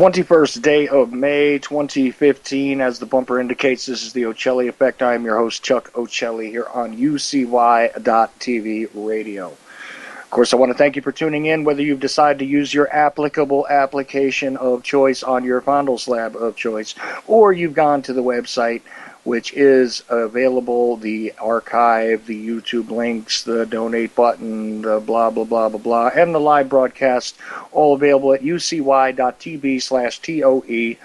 21st day of May 2015. As the bumper indicates, this is the Ochelli Effect. I am your host, Chuck Ochelli, here on UCY.TV radio. Of course, I want to thank you for tuning in, whether you've decided to use your applicable application of choice on your fondle slab of choice, or you've gone to the website, which is available, the archive, the YouTube links, the donate button, the blah, blah, blah, blah, blah, and the live broadcast, all available at ucy.tv/TOE.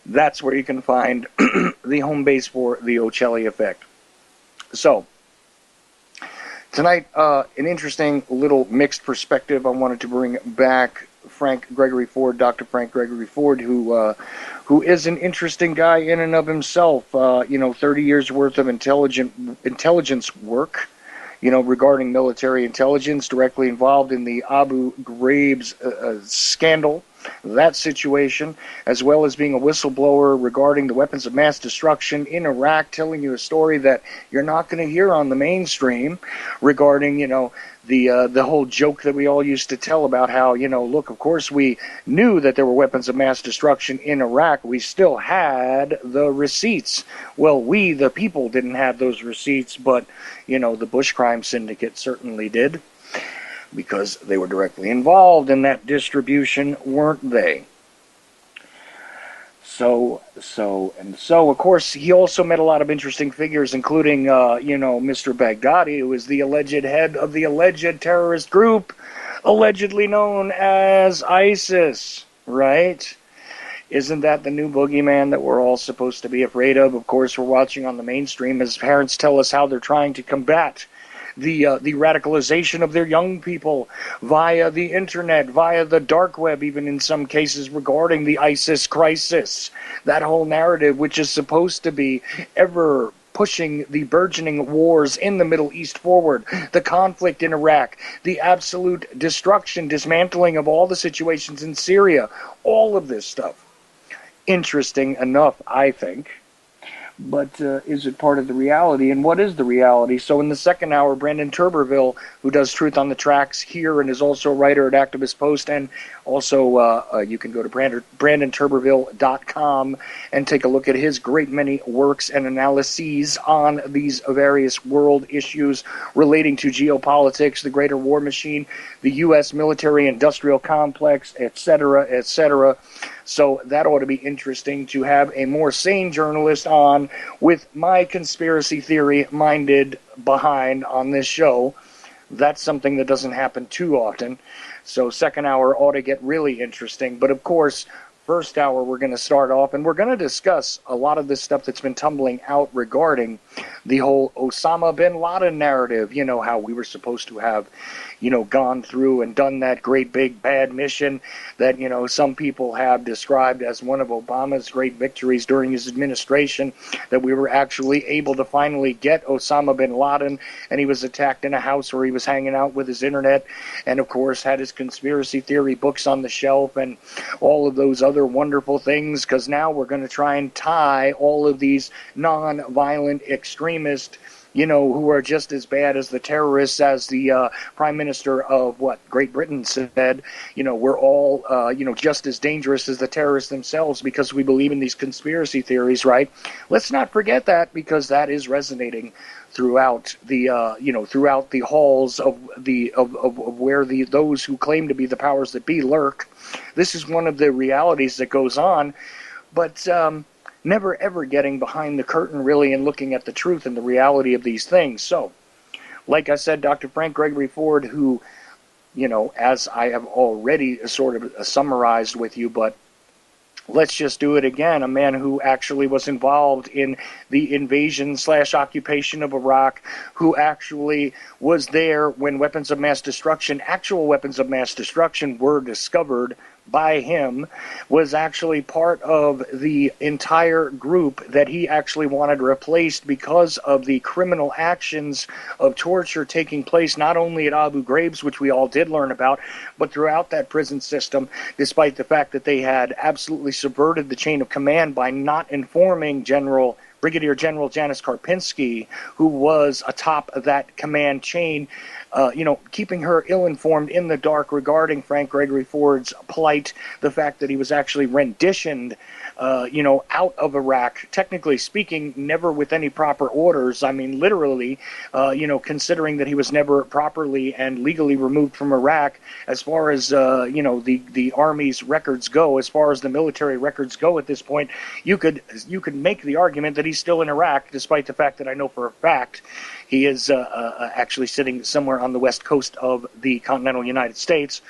That's where you can find the home base for the Ochelli Effect. So, tonight, an interesting little mixed perspective. I wanted to bring back Gregory Ford, Dr. Frank Gregory Ford, who is an interesting guy in and of himself. 30 years worth of intelligence work, regarding military intelligence, directly involved in the Abu Ghraib scandal, that situation, as well as being a whistleblower regarding the weapons of mass destruction in Iraq, telling you a story that you're not going to hear on the mainstream regarding, the whole joke that we all used to tell about how, look, of course we knew that there were weapons of mass destruction in Iraq. We still had the receipts. Well, we, the people, didn't have those receipts, but, the Bush crime syndicate certainly did, because they were directly involved in that distribution, weren't they? So, of course, he also met a lot of interesting figures, including, Mr. Baghdadi, who is the alleged head of the alleged terrorist group, allegedly known as ISIS, right? Isn't that the new boogeyman that we're all supposed to be afraid of? Of course, we're watching on the mainstream as parents tell us how they're trying to combat the radicalization of their young people via the internet, via the dark web, even in some cases regarding the ISIS crisis. That whole narrative, which is supposed to be ever pushing the burgeoning wars in the Middle East forward, the conflict in Iraq, the absolute destruction, dismantling of all the situations in Syria, all of this stuff. Interesting enough, I think. But is it part of the reality? And what is the reality? So in the second hour, Brandon Turberville, who does Truth on the Tracks here and is also a writer at Activist Post, and also you can go to BrandonTurberville.com and take a look at his great many works and analyses on these various world issues relating to geopolitics, the greater war machine, the U.S. military-industrial complex, etc., etc. So that ought to be interesting to have a more sane journalist on with my conspiracy theory minded behind on this show. That's something that doesn't happen too often. So second hour ought to get really interesting. But of course, first hour, we're going to start off, and we're going to discuss a lot of this stuff that's been tumbling out regarding the whole Osama bin Laden narrative. You know, how we were supposed to have, gone through and done that great big bad mission that, some people have described as one of Obama's great victories during his administration, that we were actually able to finally get Osama bin Laden, and he was attacked in a house where he was hanging out with his internet, and of course had his conspiracy theory books on the shelf and all of those other wonderful things, because now we're going to try and tie all of these non-violent extremists, who are just as bad as the terrorists, as the Prime Minister of Great Britain said. We're all, just as dangerous as the terrorists themselves because we believe in these conspiracy theories, right? Let's not forget that, because that is resonating throughout the, throughout the halls of where those who claim to be the powers that be lurk. This is one of the realities that goes on, but never ever getting behind the curtain really and looking at the truth and the reality of these things. So, like I said, Dr. Frank Gregory Ford, who, as I have already sort of summarized with you, but let's just do it again, a man who actually was involved in the invasion/occupation of Iraq, who actually was there when actual weapons of mass destruction were discovered by him, was actually part of the entire group that he actually wanted replaced because of the criminal actions of torture taking place not only at Abu Ghraib, which we all did learn about, but throughout that prison system, despite the fact that they had absolutely subverted the chain of command by not informing Brigadier General Janice Karpinski, who was atop of that command chain, keeping her ill-informed in the dark regarding Frank Gregory Ford's plight, the fact that he was actually renditioned, out of Iraq, technically speaking, never with any proper orders. I mean, literally, considering that he was never properly and legally removed from Iraq, as far as, the Army's records go, as far as the military records go at this point, you could make the argument that he's still in Iraq, despite the fact that I know for a fact he is actually sitting somewhere on the west coast of the continental United States.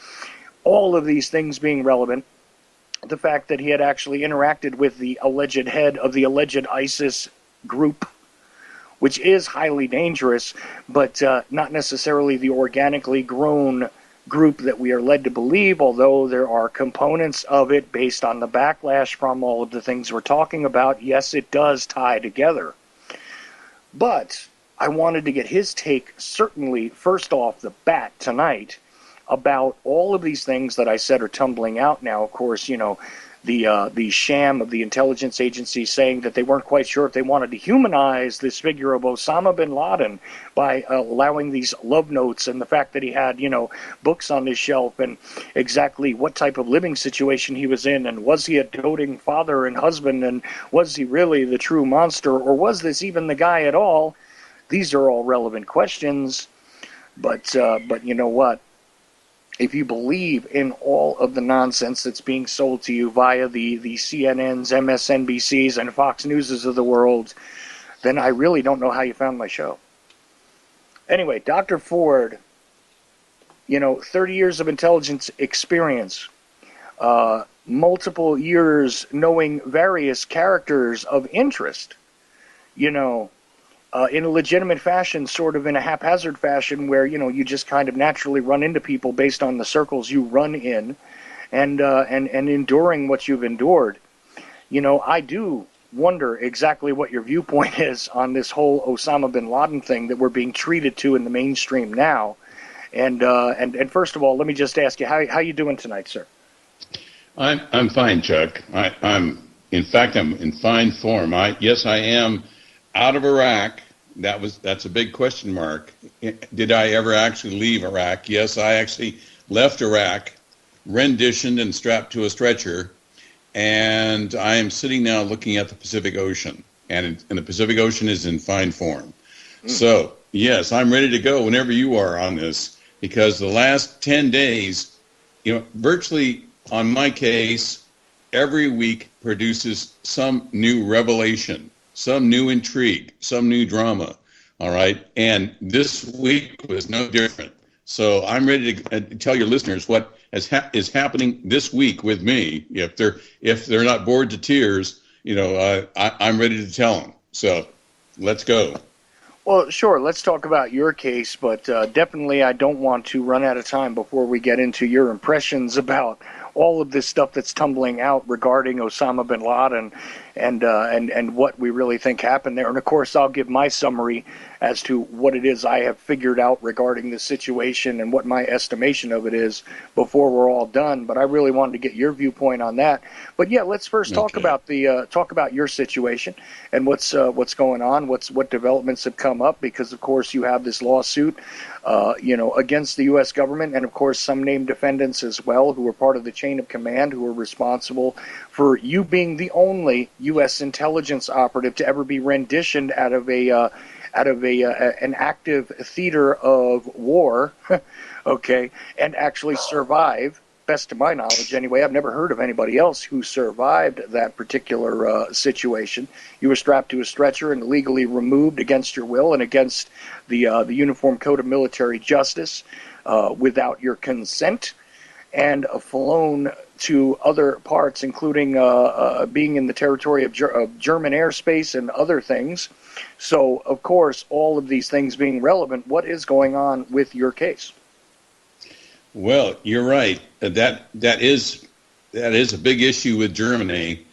All of these things being relevant, the fact that he had actually interacted with the alleged head of the alleged ISIS group, which is highly dangerous, but not necessarily the organically grown group that we are led to believe, although there are components of it based on the backlash from all of the things we're talking about. Yes, it does tie together. But I wanted to get his take, certainly, first off the bat tonight, about all of these things that I said are tumbling out now. Of course, the sham of the intelligence agency saying that they weren't quite sure if they wanted to humanize this figure of Osama bin Laden by allowing these love notes, and the fact that he had, books on his shelf, and exactly what type of living situation he was in, and was he a doting father and husband, and was he really the true monster, or was this even the guy at all? These are all relevant questions, but you know what? If you believe in all of the nonsense that's being sold to you via the CNNs, MSNBCs, and Fox Newses of the world, then I really don't know how you found my show. Anyway, Dr. Ford, 30 years of intelligence experience, multiple years knowing various characters of interest, in a legitimate fashion, sort of in a haphazard fashion, where you just kind of naturally run into people based on the circles you run in, and enduring what you've endured. I do wonder exactly what your viewpoint is on this whole Osama bin Laden thing that we're being treated to in the mainstream now. And first of all, let me just ask you, how you doing tonight, sir? I'm fine, Chuck. I'm in fine form. Yes, I am out of Iraq. That's a big question mark. Did I ever actually leave Iraq? Yes, I actually left Iraq, renditioned and strapped to a stretcher, and I am sitting now looking at the Pacific Ocean, and the Pacific Ocean is in fine form. So, yes, I'm ready to go whenever you are on this, because the last 10 days, virtually on my case, every week produces some new revelation, some new intrigue, some new drama, all right? And this week was no different. So I'm ready to tell your listeners what is happening this week with me. If they're not bored to tears, I'm ready to tell them. So let's go. Well, sure. Let's talk about your case, but definitely I don't want to run out of time before we get into your impressions about all of this stuff that's tumbling out regarding Osama bin Laden and what we really think happened there. And of course, I'll give my summary as to what it is I have figured out regarding the situation and what my estimation of it is before we're all done. But I really wanted to get your viewpoint on that. But yeah, let's first talk about your situation and what's going on, what developments have come up, because of course you have this lawsuit, against the U.S. government, and of course some named defendants as well who are part of the chain of command who are responsible for you being the only U.S. intelligence operative to ever be renditioned out of an active theater of war, okay, and actually survive. Best to my knowledge, anyway. I've never heard of anybody else who survived that particular situation. You were strapped to a stretcher and illegally removed against your will and against the Uniform Code of Military Justice without your consent, and flown to other parts, including being in the territory of German airspace and other things. So, of course, all of these things being relevant, what is going on with your case? Well, you're right. That is a big issue with Germany,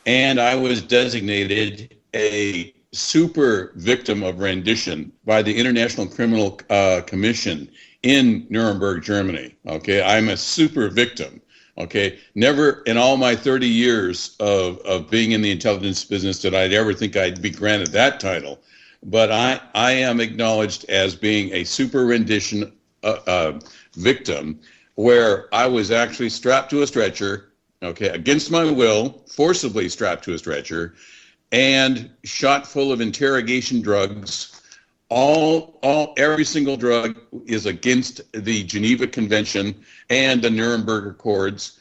and I was designated a super victim of rendition by the International Criminal Commission in Nuremberg, Germany. Okay, I'm a super victim. Okay, never in all my 30 years of being in the intelligence business did I ever think I'd be granted that title, but I am acknowledged as being a super rendition victim, where I was actually strapped to a stretcher, okay, against my will, forcibly strapped to a stretcher, and shot full of interrogation drugs. Every single drug is against the Geneva Convention and the Nuremberg Accords.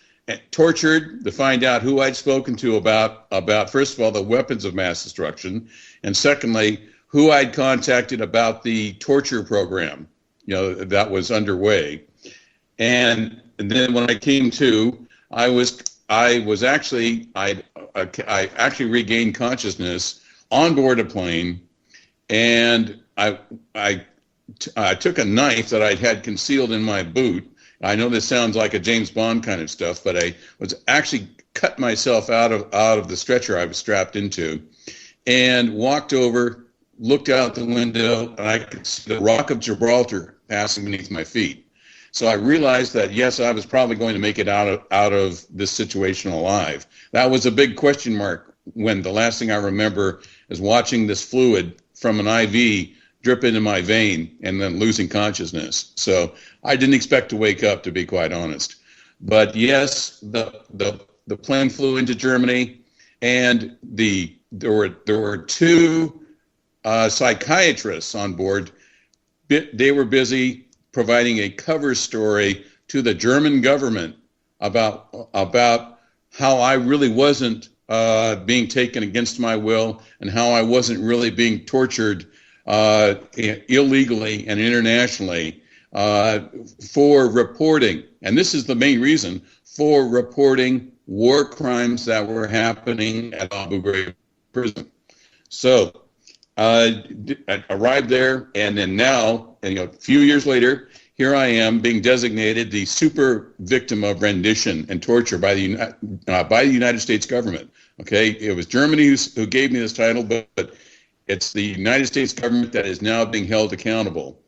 Tortured to find out who I'd spoken to about first of all the weapons of mass destruction, and secondly who I'd contacted about the torture program, that was underway. And then when I came to, I actually regained consciousness on board a plane, and I took a knife that I'd had concealed in my boot. I know this sounds like a James Bond kind of stuff, but I was actually cut myself out of the stretcher I was strapped into, and walked over, looked out the window, and I could see the Rock of Gibraltar passing beneath my feet. So I realized that, yes, I was probably going to make it out of this situation alive. That was a big question mark when the last thing I remember is watching this fluid from an IV drip into my vein and then losing consciousness. So I didn't expect to wake up, to be quite honest. But yes, the plane flew into Germany, and there were two psychiatrists on board. They were busy providing a cover story to the German government about how I really wasn't being taken against my will, and how I wasn't really being tortured illegally and internationally for reporting. And this is the main reason, for reporting war crimes that were happening at Abu Ghraib prison. So I arrived there, and then now, a few years later, here I am being designated the super victim of rendition and torture by the United States government. Okay, it was Germany who gave me this title, but it's the United States government that is now being held accountable.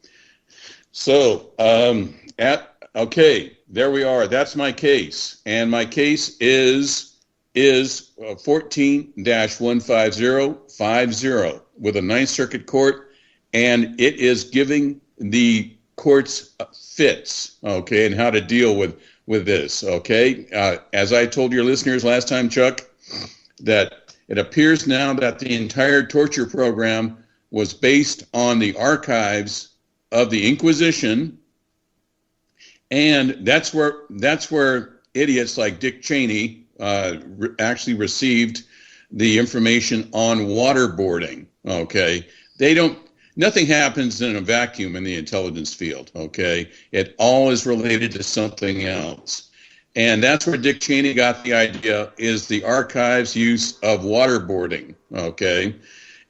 So, okay, there we are. That's my case, and my case is 14-15050 with a Ninth Circuit Court, and it is giving the courts fits, okay, and how to deal with this, okay? As I told your listeners last time, Chuck, that it appears now that the entire torture program was based on the archives of the Inquisition, and that's where idiots like Dick Cheney actually received the information on waterboarding. Okay, they don't. Nothing happens in a vacuum in the intelligence field, okay? It all is related to something else. And that's where Dick Cheney got the idea, is the archives' use of waterboarding, okay?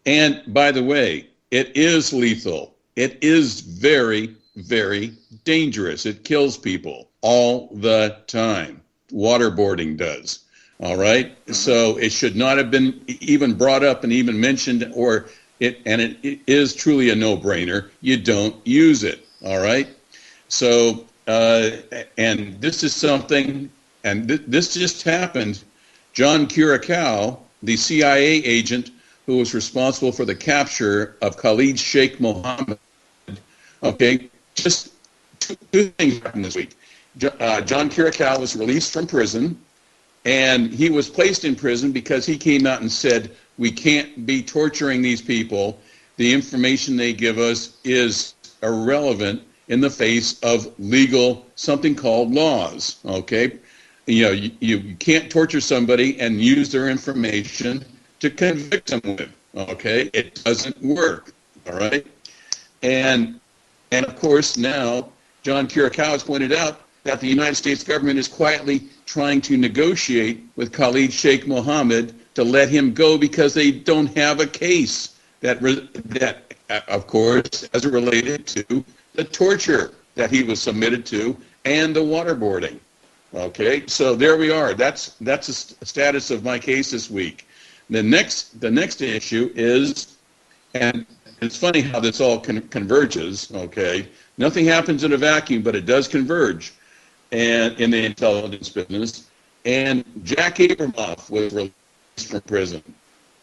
And by the way, it is lethal. It is very, very dangerous. It kills people all the time. Waterboarding does. All right. So it should not have been even brought up and even mentioned, it is truly a no-brainer. You don't use it. All right. So, and this is something, and this just happened. John Curacao, the CIA agent who was responsible for the capture of Khalid Sheikh Mohammed. Okay, just two things happened this week. John Curacao was released from prison, and he was placed in prison because he came out and said, we can't be torturing these people. The information they give us is irrelevant in the face of legal, something called laws, okay? You know, you can't torture somebody and use their information to convict them with, okay? It doesn't work, all right? And of course, now, John Curacao has pointed out that the United States government is quietly trying to negotiate with Khalid Sheikh Mohammed to let him go because they don't have a case that of course, as it related to the torture that he was submitted to and the waterboarding. Okay, so there we are. That's the status of my case this week. The next issue is, and it's funny how this all converges. Okay, nothing happens in a vacuum, but it does converge, and in the intelligence business. And Jack Abramoff was released from prison.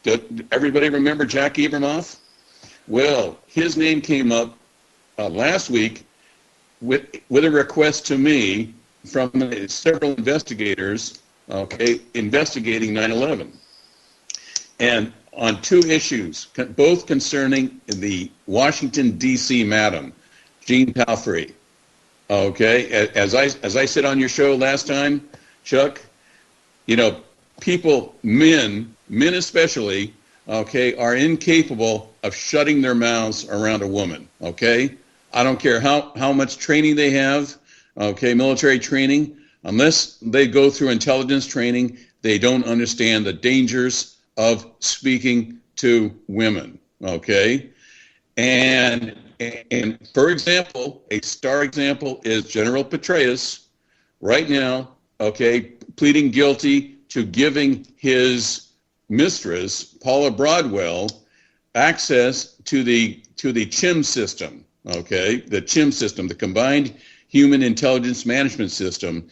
Did everybody remember Jack Abramoff? Well, his name came up last week with a request to me from several investigators, okay, investigating 9/11, and on two issues, both concerning the Washington D.C. madam, Jean Palfrey. Okay, as I said on your show last time, Chuck, you know, people, men especially, okay, are incapable of shutting their mouths around a woman. Okay, I don't care how much training they have. Okay, military training, unless they go through intelligence training, they don't understand the dangers of speaking to women. Okay, and for example, a star example is General Petraeus right now, okay, pleading guilty to giving his mistress, Paula Broadwell, access to the CHIM system, okay, the CHIM system, the Combined Human Intelligence Management System,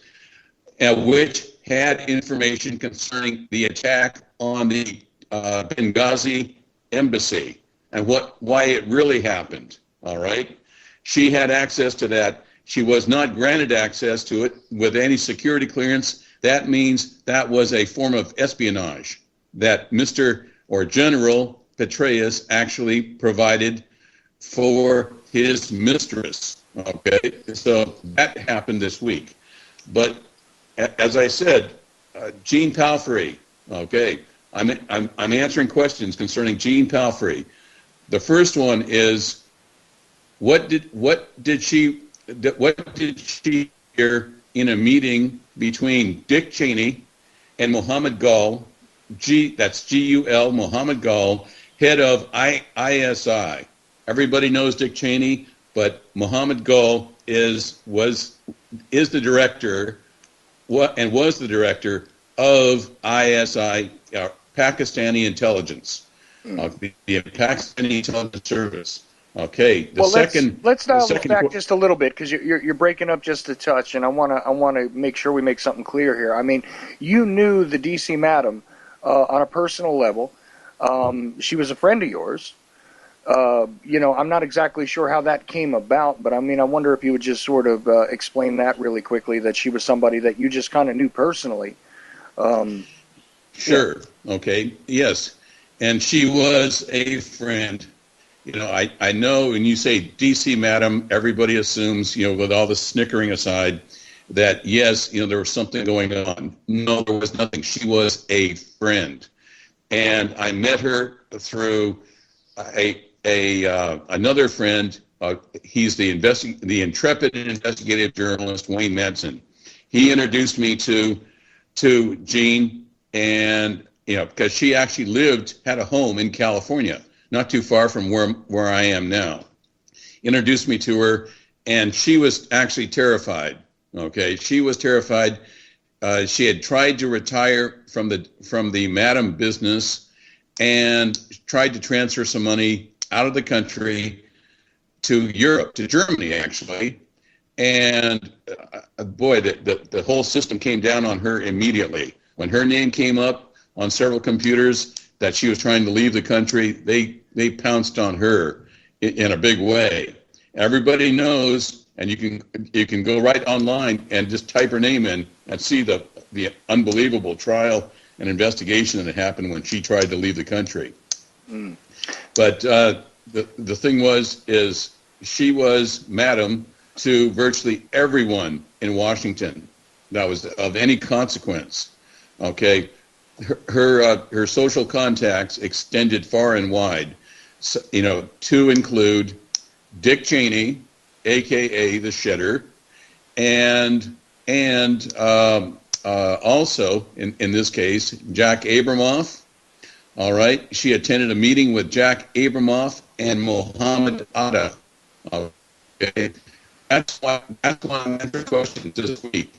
which had information concerning the attack on the Benghazi embassy and why it really happened. All right, she had access to that. She was not granted access to it with any security clearance. That means that was a form of espionage that Mr. or General Petraeus actually provided for his mistress. Okay, so that happened this week. But as I said, Jean Palfrey. Okay, I'm answering questions concerning Jean Palfrey. The first one is, what did she hear in a meeting between Dick Cheney and Mohammed Gul? That's Gul, Mohammed Gul, head of ISI. Everybody knows Dick Cheney, but Mohammed Gul is the director, and was the director of ISI, Pakistani intelligence, the Pakistani intelligence service. Okay. Let's dial this back just a little bit, because you're breaking up just a touch, and I want to make sure we make something clear here. I mean, you knew the DC madam on a personal level. She was a friend of yours. You know, I'm not exactly sure how that came about, but I mean, I wonder if you would just sort of explain that really quickly, that she was somebody that you just kind of knew personally. Sure. Yeah. Okay. Yes. And she was a friend. You know, I know when you say DC madam, everybody assumes, you know, with all the snickering aside, that yes, you know, there was something going on. No, there was nothing. She was a friend. And I met her through another friend. He's the intrepid investigative journalist Wayne Madsen. He introduced me to Jean, and because she actually had a home in California, not too far from where I am now. Introduced me to her, and she was actually terrified. Okay, she was terrified. She had tried to retire from the madam business and tried to transfer some money out of the country to Europe, to Germany actually, and boy, the whole system came down on her immediately. When her name came up on several computers that she was trying to leave the country, they pounced on her in a big way. Everybody knows, and you can go right online and just type her name in and see the unbelievable trial and investigation that happened when she tried to leave the country. Mm. But the thing is she was madam to virtually everyone in Washington that was of any consequence. Okay, her social contacts extended far and wide, so, to include Dick Cheney, aka the Shedder, and also in this case Jack Abramoff. All right, she attended a meeting with Jack Abramoff and Mohammed Atta. Okay, that's why I'm answering question this week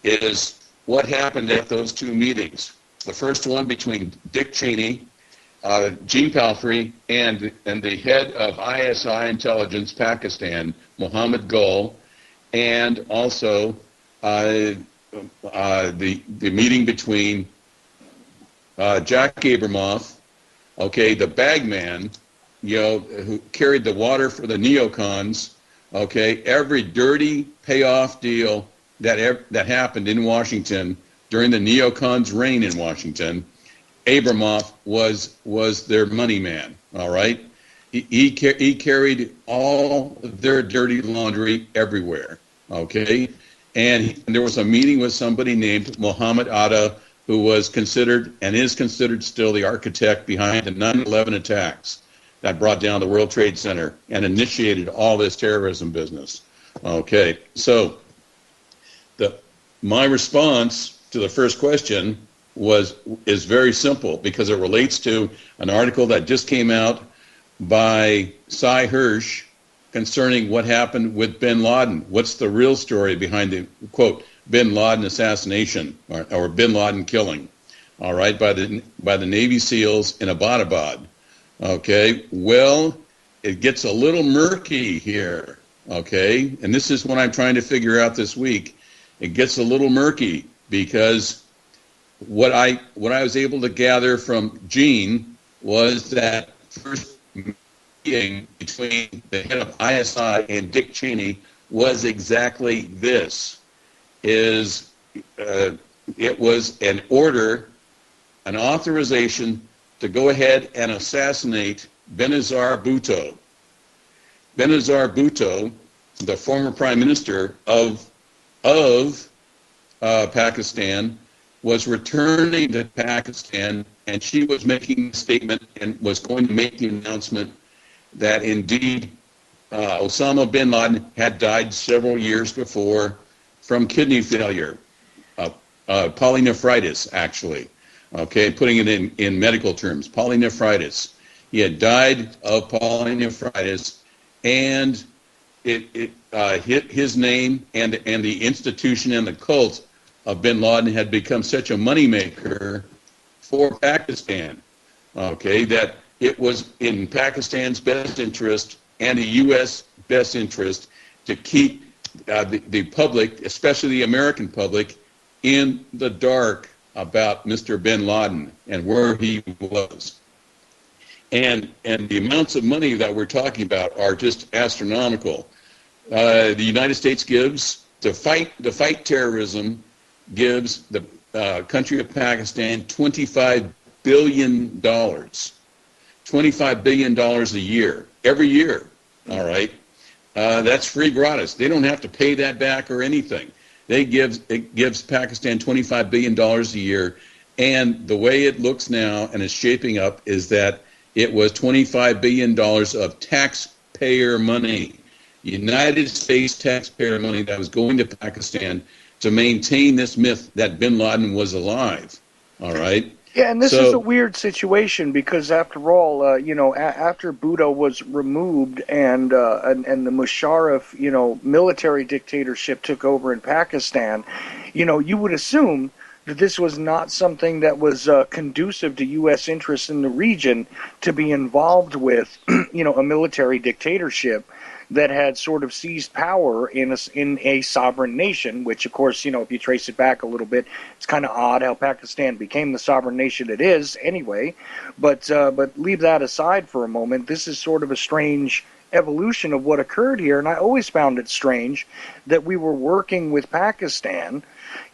is what happened at those two meetings. The first one between Dick Cheney, Gene Palfrey, and the head of ISI Intelligence Pakistan, Mohammed Gul, and also the meeting between Jack Abramoff, okay, the bagman, who carried the water for the neocons, okay, every dirty payoff deal that happened in Washington during the neocons' reign in Washington, Abramoff was their money man. All right, he carried all their dirty laundry everywhere. Okay, and there was a meeting with somebody named Mohammed Atta, who was considered and is considered still the architect behind the 9/11 attacks that brought down the World Trade Center and initiated all this terrorism business. Okay, so my response to the first question is very simple because it relates to an article that just came out by Cy Hirsch concerning what happened with bin Laden. What's the real story behind the, quote, bin Laden assassination or bin Laden killing, all right, by the Navy SEALs in Abbottabad. Okay, well, it gets a little murky here, okay, and this is what I'm trying to figure out this week. It gets a little murky because what I was able to gather from Gene was that first meeting between the head of ISI and Dick Cheney was exactly this. It was an order, an authorization to go ahead and assassinate Benazir Bhutto. Benazir Bhutto, the former prime minister of Pakistan, was returning to Pakistan, and she was making a statement and was going to make the announcement that indeed Osama bin Laden had died several years before from kidney failure, polynephritis, actually. Okay, putting it in medical terms, polynephritis. He had died of polynephritis, and it hit his name, and the institution and the cult of bin Laden had become such a moneymaker for Pakistan, okay, that it was in Pakistan's best interest and the U.S. best interest to keep the public, especially the American public, in the dark about Mr. bin Laden and where he was. And the amounts of money that we're talking about are just astronomical. The United States gives, to fight terrorism, gives the country of Pakistan $25 billion. $25 billion a year, every year, all right? That's free gratis. They don't have to pay that back or anything. It gives Pakistan $25 billion a year, and the way it looks now and is shaping up is that It was $25 billion of taxpayer money, United States taxpayer money that was going to Pakistan to maintain this myth that bin Laden was alive. All right. Yeah, and this is a So, weird situation because, after all, after Bhutto was removed and the Musharraf, military dictatorship took over in Pakistan, you would assume that this was not something that was conducive to U.S. interests in the region to be involved with, a military dictatorship that had sort of seized power in a sovereign nation, which, of course, if you trace it back a little bit, it's kind of odd how Pakistan became the sovereign nation it is anyway. But leave that aside for a moment. This is sort of a strange evolution of what occurred here, and I always found it strange that we were working with Pakistan.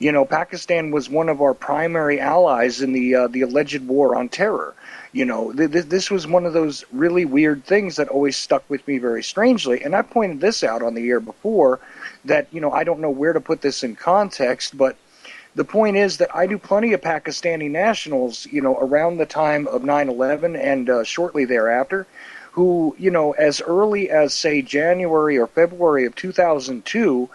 Pakistan was one of our primary allies in the alleged war on terror. This was one of those really weird things that always stuck with me very strangely. And I pointed this out on the air before that, I don't know where to put this in context, but the point is that I knew plenty of Pakistani nationals, around the time of 9/11 and shortly thereafter, who, as early as, say, January or February of 2002,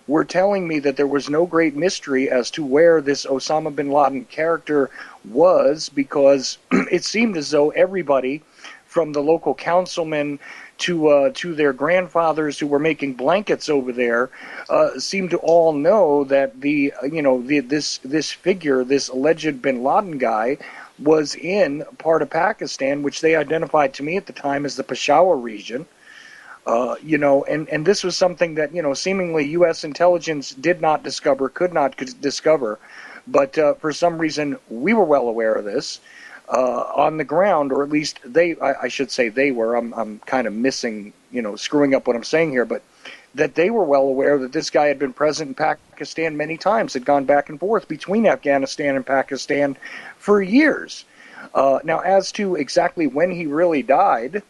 were telling me that there was no great mystery as to where this Osama bin Laden character was, because it seemed as though everybody, from the local councilmen to their grandfathers who were making blankets over there, seemed to all know that this figure, this alleged bin Laden guy, was in part of Pakistan, which they identified to me at the time as the Peshawar region. And this was something that, seemingly U.S. intelligence did not discover, could not discover, but for some reason we were well aware of this on the ground, or at least I should say they were. I'm kind of missing, screwing up what I'm saying here, but that they were well aware that this guy had been present in Pakistan many times, had gone back and forth between Afghanistan and Pakistan for years. Now, as to exactly when he really died,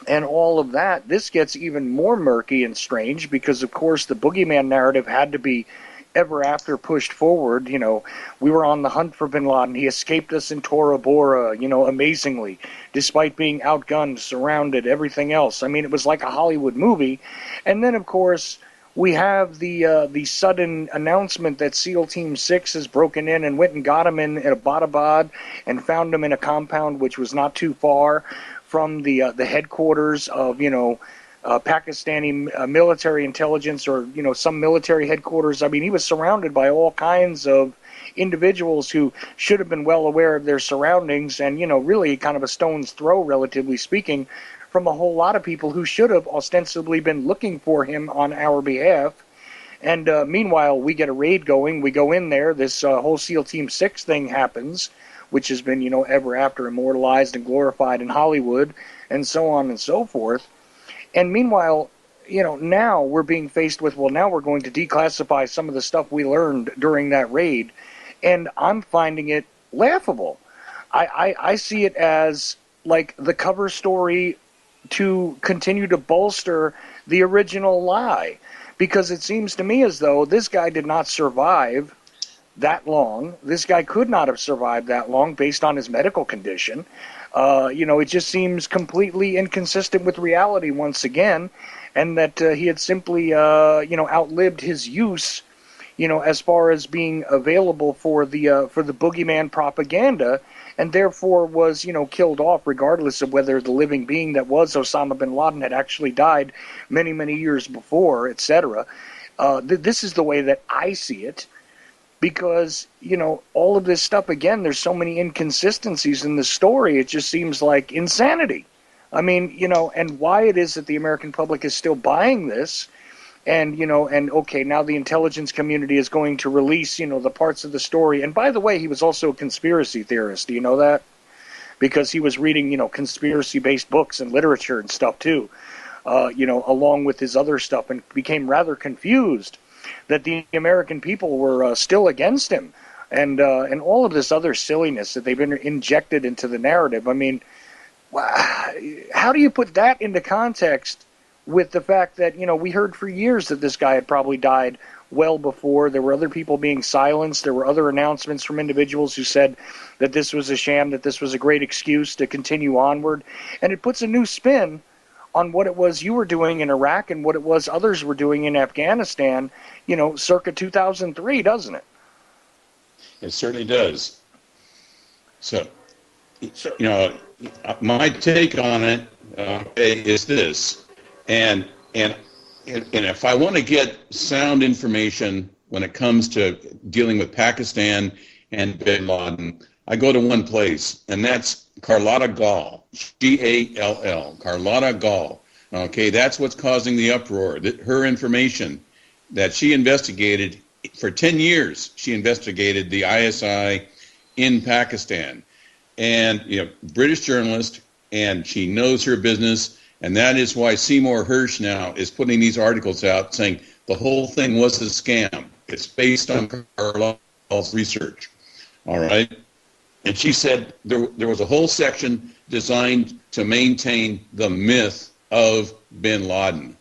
and all of that, this gets even more murky and strange because, of course, the boogeyman narrative had to be ever after pushed forward. We were on the hunt for bin Laden. He escaped us in Tora Bora, amazingly, despite being outgunned, surrounded, everything else. I mean, it was like a Hollywood movie. And then, of course, we have the sudden announcement that SEAL Team 6 has broken in and went and got him in Abbottabad and found him in a compound which was not too far from the headquarters of Pakistani military intelligence, or some military headquarters. I mean, he was surrounded by all kinds of individuals who should have been well aware of their surroundings, and really kind of a stone's throw, relatively speaking, from a whole lot of people who should have ostensibly been looking for him on our behalf. And meanwhile, we get a raid going. We go in there. This whole SEAL Team 6 thing happens, which has been, ever after immortalized and glorified in Hollywood, and so on and so forth. And meanwhile, now we're being faced with, well, now we're going to declassify some of the stuff we learned during that raid. And I'm finding it laughable. I see it as like the cover story to continue to bolster the original lie. Because it seems to me as though this guy did not survive that long. This guy could not have survived that long based on his medical condition. It just seems completely inconsistent with reality once again, and that he had simply, outlived his use, as far as being available for the boogeyman propaganda, and therefore was, killed off regardless of whether the living being that was Osama bin Laden had actually died many, many years before, etc. This is the way that I see it. Because, all of this stuff, again, there's so many inconsistencies in the story, it just seems like insanity. I mean, and why it is that the American public is still buying this, and, okay, now the intelligence community is going to release, the parts of the story. And by the way, he was also a conspiracy theorist, do you know that? Because he was reading, conspiracy-based books and literature and stuff, too, along with his other stuff, and became rather confused that the American people were still against him, and all of this other silliness that they've been injected into the narrative. I mean, how do you put that into context with the fact that we heard for years that this guy had probably died well before. There were other people being silenced. There were other announcements from individuals who said that this was a sham, that this was a great excuse to continue onward. And it puts a new spin on what it was you were doing in Iraq and what it was others were doing in Afghanistan, circa 2003, doesn't it? It certainly does. So, my take on it is this, and if I want to get sound information when it comes to dealing with Pakistan and bin Laden, I go to one place, and that's Carlotta Gall, Gall, Carlotta Gall. Okay, that's what's causing the uproar. Her information that she investigated for 10 years, she investigated the ISI in Pakistan. And, British journalist, and she knows her business, and that is why Seymour Hersh now is putting these articles out saying the whole thing was a scam. It's based on Carlotta's research. All right? And she said there was a whole section designed to maintain the myth of bin Laden.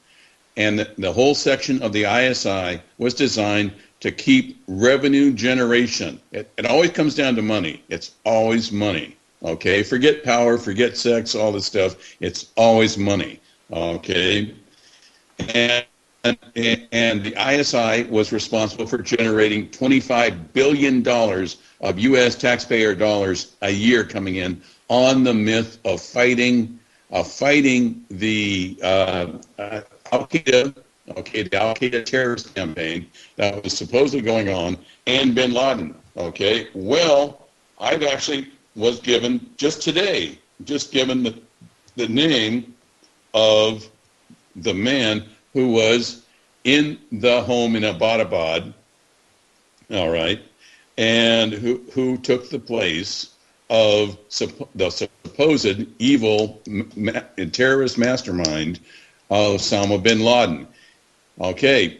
And the whole section of the ISI was designed to keep revenue generation. It always comes down to money. It's always money. Okay? Forget power, forget sex, all this stuff. It's always money. Okay? And the ISI was responsible for generating $25 billion of U.S. taxpayer dollars a year coming in on the myth of fighting the Al-Qaeda, the Al-Qaeda terrorist campaign that was supposedly going on, and bin Laden. Okay, well, I've actually was given just today, the name of the man who was in the home in Abbottabad, all right, and who took the place of the supposed evil terrorist mastermind of Osama bin Laden. Okay,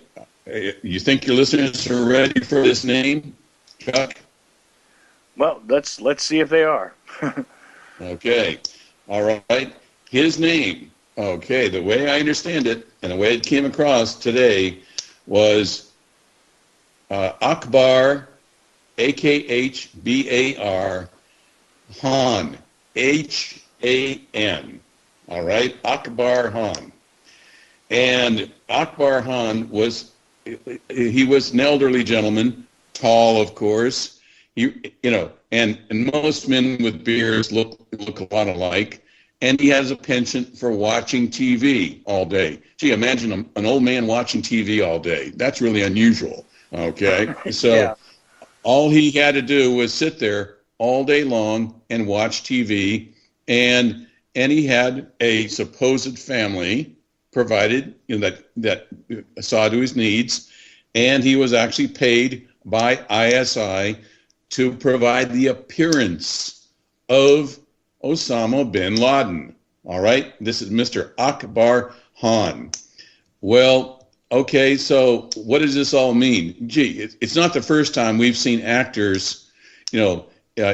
you think your listeners are ready for this name, Chuck? Well, let's see if they are. Okay, all right. His name, okay, the way I understand it and the way it came across today was Akbar, Akhbar, Han, Han. All right, Akbar Han. And Akbar Han was an elderly gentleman, tall, of course. And most men with beards look a lot alike. And he has a penchant for watching TV all day. Gee, imagine an old man watching TV all day. That's really unusual. Okay, so Yeah. All he had to do was sit there all day long and watch TV, and he had a supposed family provided, that saw to his needs, and he was actually paid by ISI to provide the appearance of Osama bin Laden. All right, this is Mr. Akbar Han. Well, okay, so what does this all mean? Gee, it's not the first time we've seen actors,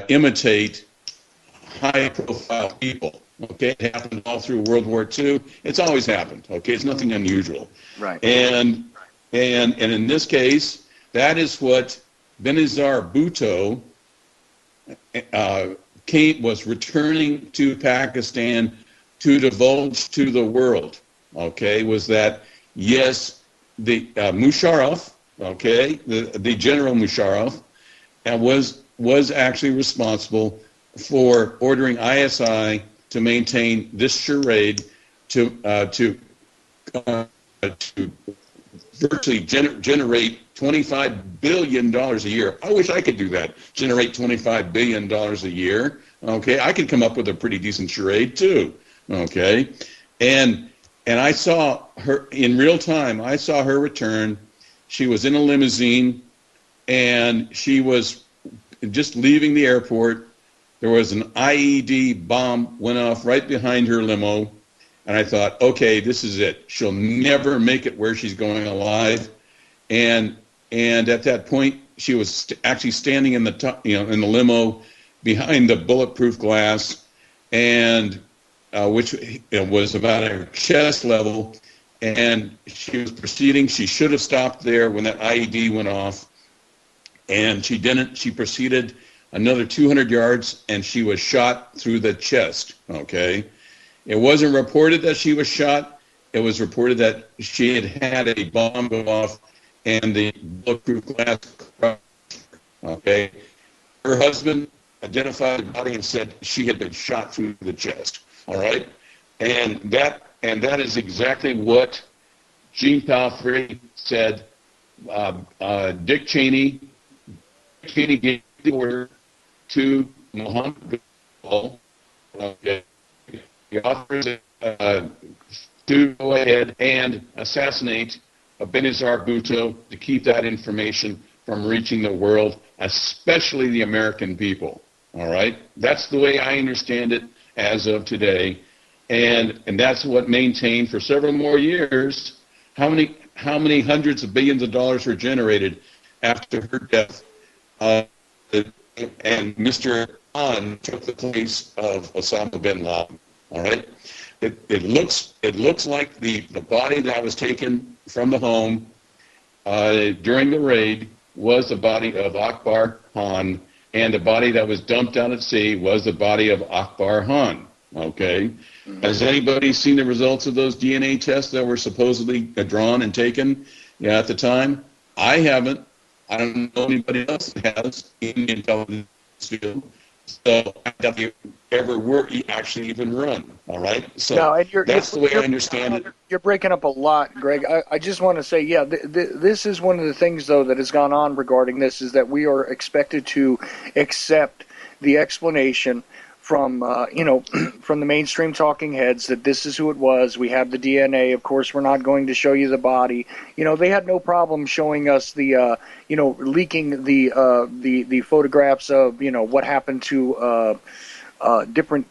imitate high-profile people. Okay, it happened all through World War II. It's always happened. Okay, it's nothing unusual. Right. And in this case, that is what Benazir Bhutto was returning to Pakistan to divulge to the world. Okay, was that yes, the Musharraf, okay, the General Musharraf, was actually responsible for ordering ISI to maintain this charade to virtually generate $25 billion a year. I wish I could do that, generate $25 billion a year. Okay, I could come up with a pretty decent charade too. Okay, and I saw her in real time. I saw her return. She was in a limousine, and she was just leaving the airport. There was an IED bomb went off right behind her limo, and I thought, okay, this is it. She'll never make it where she's going alive. And at that point, she was actually standing in the in the limo behind the bulletproof glass, and which was about her chest level. and she was proceeding. She should have stopped there when that IED went off, and she didn't. She proceeded another 200 yards, and she was shot through the chest, okay? It wasn't reported that she was shot. It was reported that she had had a bomb go off, and the bulletproof glass crushed her, okay? Her husband identified the body and said she had been shot through the chest, all right? And that is exactly what Gene Palfrey said. Dick Cheney gave the order to Mohammed Gul, okay, the authors to go ahead and assassinate Benazir Bhutto to keep that information from reaching the world, especially the American people. All right? That's the way I understand it as of today. And that's what maintained for several more years. How many hundreds of billions of dollars were generated after her death? And Mr. Khan took the place of Osama bin Laden. All right? It looks like the body that was taken from the home during the raid was the body of Akbar Khan, and the body that was dumped out at sea was the body of Akbar Khan. Okay? Mm-hmm. Has anybody seen the results of those DNA tests that were supposedly drawn and taken at the time? I haven't. I don't know anybody else that has in the intelligence field. So I doubt they ever were actually even run. All right. So no, and that's the way I understand it. You're breaking up a lot, Greg. I just want to say, yeah, this is one of the things, though, that has gone on regarding this is that we are expected to accept the explanation from from the mainstream talking heads that this is who it was. We have the DNA. Of course, we're not going to show you the body. They had no problem showing us the leaking the photographs of what happened to different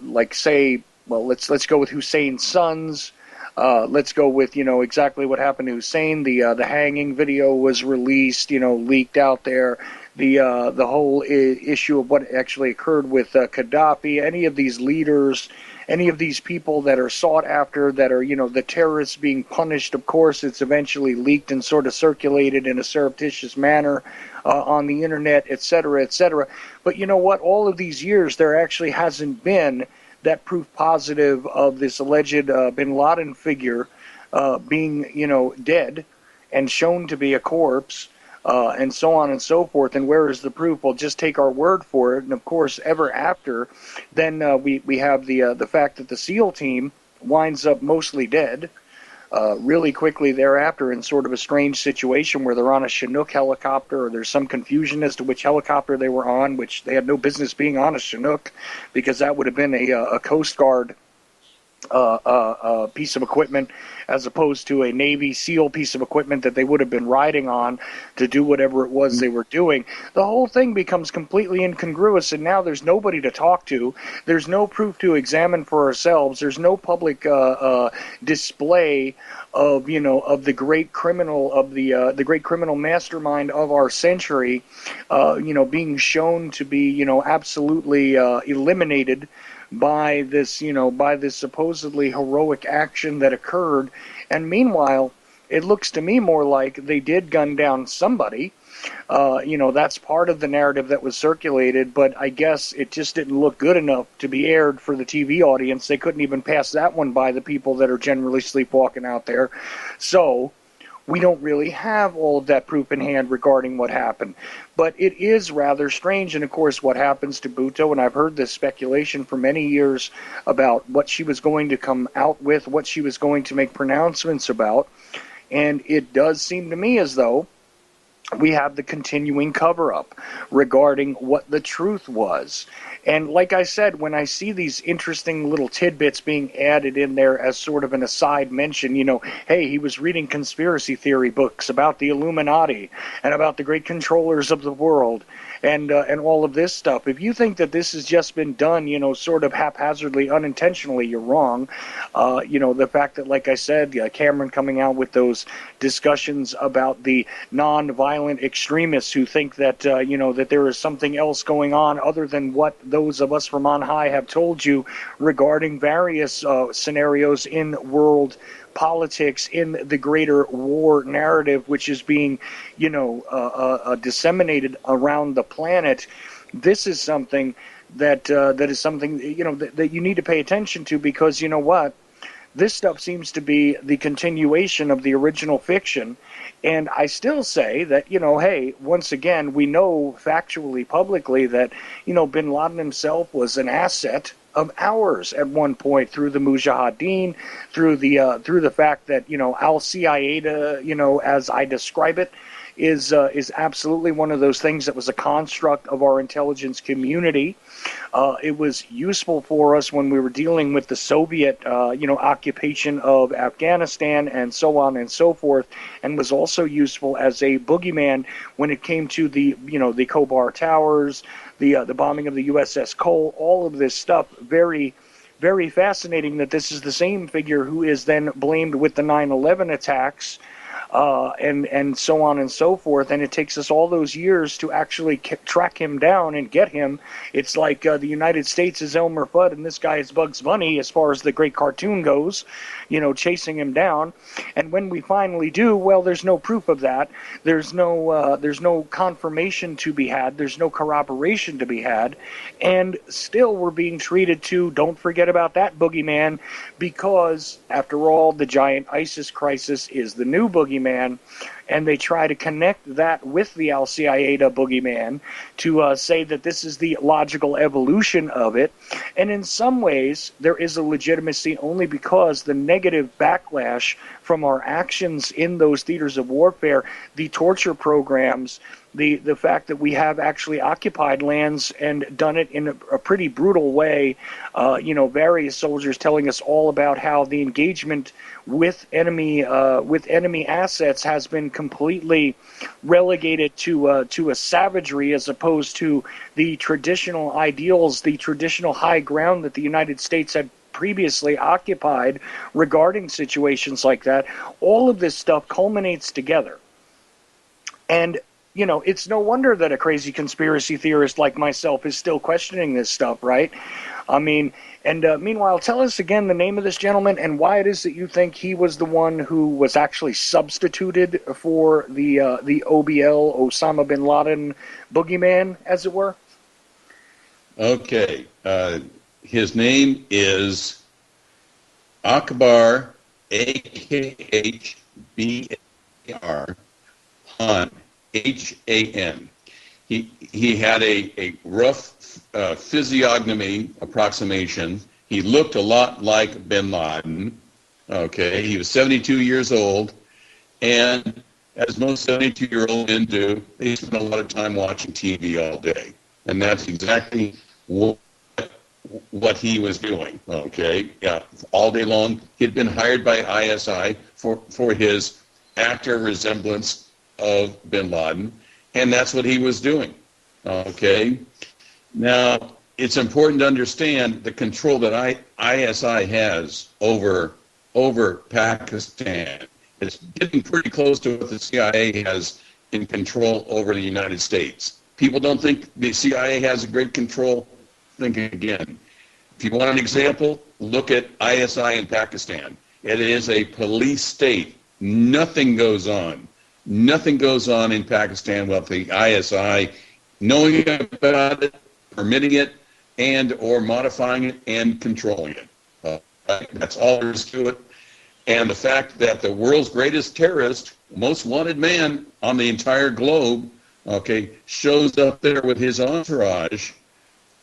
like say, well, let's go with Hussein's sons. Let's go with exactly what happened to Hussein. The hanging video was released, leaked out there. The whole issue of what actually occurred with Gaddafi, any of these leaders, any of these people that are sought after, that are the terrorists being punished. Of course, it's eventually leaked and sort of circulated in a surreptitious manner on the internet, et cetera, et cetera. But you know what? All of these years, there actually hasn't been that proof positive of this alleged bin Laden figure being dead and shown to be a corpse. And so on and so forth. And where is the proof? Well, just take our word for it. And of course, ever after, then we have the fact that the SEAL team winds up mostly dead really quickly thereafter in sort of a strange situation where they're on a Chinook helicopter, or there's some confusion as to which helicopter they were on, which they had no business being on a Chinook, because that would have been a Coast Guard piece of equipment as opposed to a Navy SEAL piece of equipment that they would have been riding on to do whatever it was they were doing. The whole thing becomes completely incongruous, and now there's nobody to talk to. There's no proof to examine for ourselves. There's no public display of of the great criminal the great criminal mastermind of our century being shown to be absolutely eliminated by this supposedly heroic action that occurred. And meanwhile, it looks to me more like they did gun down somebody. That's part of the narrative that was circulated, but I guess it just didn't look good enough to be aired for the TV audience. They couldn't even pass that one by the people that are generally sleepwalking out there. So we don't really have all of that proof in hand regarding what happened. But it is rather strange, and of course what happens to Bhutto, and I've heard this speculation for many years about what she was going to come out with, what she was going to make pronouncements about, and it does seem to me as though we have the continuing cover-up regarding what the truth was. And like I said, when I see these interesting little tidbits being added in there as sort of an aside mention, hey, he was reading conspiracy theory books about the Illuminati and about the great controllers of the world and all of this stuff. If you think that this has just been done, sort of haphazardly, unintentionally, you're wrong. The fact that, like I said, Cameron coming out with those discussions about the non-violent extremists who think that, that there is something else going on other than what those of us from on high have told you regarding various scenarios in world politics in the greater war narrative, which is being, disseminated around the planet. This is something that is something that you need to pay attention to, because you know what? This stuff seems to be the continuation of the original fiction. And I still say that, hey, once again, we know factually, publicly, that, bin Laden himself was an asset of ours at one point, through the Mujahideen, through the fact that, al-Qaeda, as I describe it, is absolutely one of those things that was a construct of our intelligence community. It was useful for us when we were dealing with the Soviet, occupation of Afghanistan and so on and so forth, and was also useful as a boogeyman when it came to the Khobar Towers, the bombing of the USS Cole, all of this stuff. Very, very fascinating that this is the same figure who is then blamed with the 9/11 attacks. And so on and so forth, and it takes us all those years to actually track him down and get him. It's like the United States is Elmer Fudd and this guy is Bugs Bunny as far as the great cartoon goes, chasing him down. And when we finally do, well, there's no proof of that. There's no confirmation to be had. There's no corroboration to be had, and still we're being treated to, don't forget about that boogeyman, because after all, the giant ISIS crisis is the new boogeyman. And they try to connect that with the al-Qaeda boogeyman to say that this is the logical evolution of it. And in some ways, there is a legitimacy only because the negative backlash from our actions in those theaters of warfare, the torture programs, the fact that we have actually occupied lands and done it in a pretty brutal way, various soldiers telling us all about how the engagement with enemy assets has been completely relegated to a savagery, as opposed to the traditional ideals, the traditional high ground that the United States had previously occupied regarding situations like that. All of this stuff culminates together. And it's no wonder that a crazy conspiracy theorist like myself is still questioning this stuff, right? I mean, and meanwhile, tell us again the name of this gentleman and why it is that you think he was the one who was actually substituted for the OBL, Osama bin Laden boogeyman, as it were. Okay. His name is Akbar, Akhbar, Han, H-A-N. He had a rough physiognomy approximation. He looked a lot like bin Laden. Okay, he was 72 years old, and as most 72-year-old men do, they spend a lot of time watching TV all day, and that's exactly what he was doing. Okay, yeah, all day long. He'd been hired by ISI for his actor resemblance of bin Laden, and that's what he was doing. Okay, now it's important to understand the control that ISI has over Pakistan. It's getting pretty close to what the CIA has in control over the United States. People don't think the CIA has a great control. Think again. If you want an example, look at ISI in Pakistan. It is a police state. Nothing goes on. Nothing goes on in Pakistan without the ISI knowing about it, permitting it, and or modifying it and controlling it. That's all there is to it. And the fact that the world's greatest terrorist, most wanted man on the entire globe, okay, shows up there with his entourage,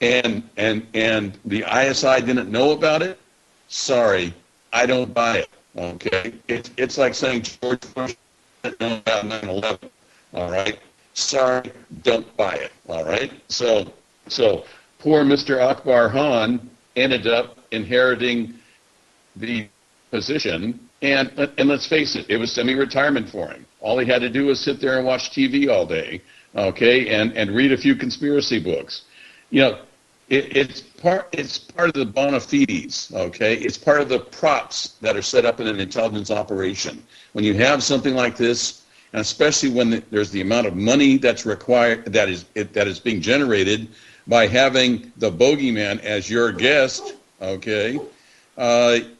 and the ISI didn't know about it. Sorry, I don't buy it. Okay, it's like saying George Bush didn't know about 9/11. All right, sorry, don't buy it. All right, so poor Mr. Akbar Khan ended up inheriting the position, and let's face it, it was semi-retirement for him. All he had to do was sit there and watch TV all day, okay, and read a few conspiracy books. You know, it's part of the bona fides, okay? It's part of the props that are set up in an intelligence operation. When you have something like this, and especially when there's the amount of money that's required, that is being generated by having the bogeyman as your guest, okay?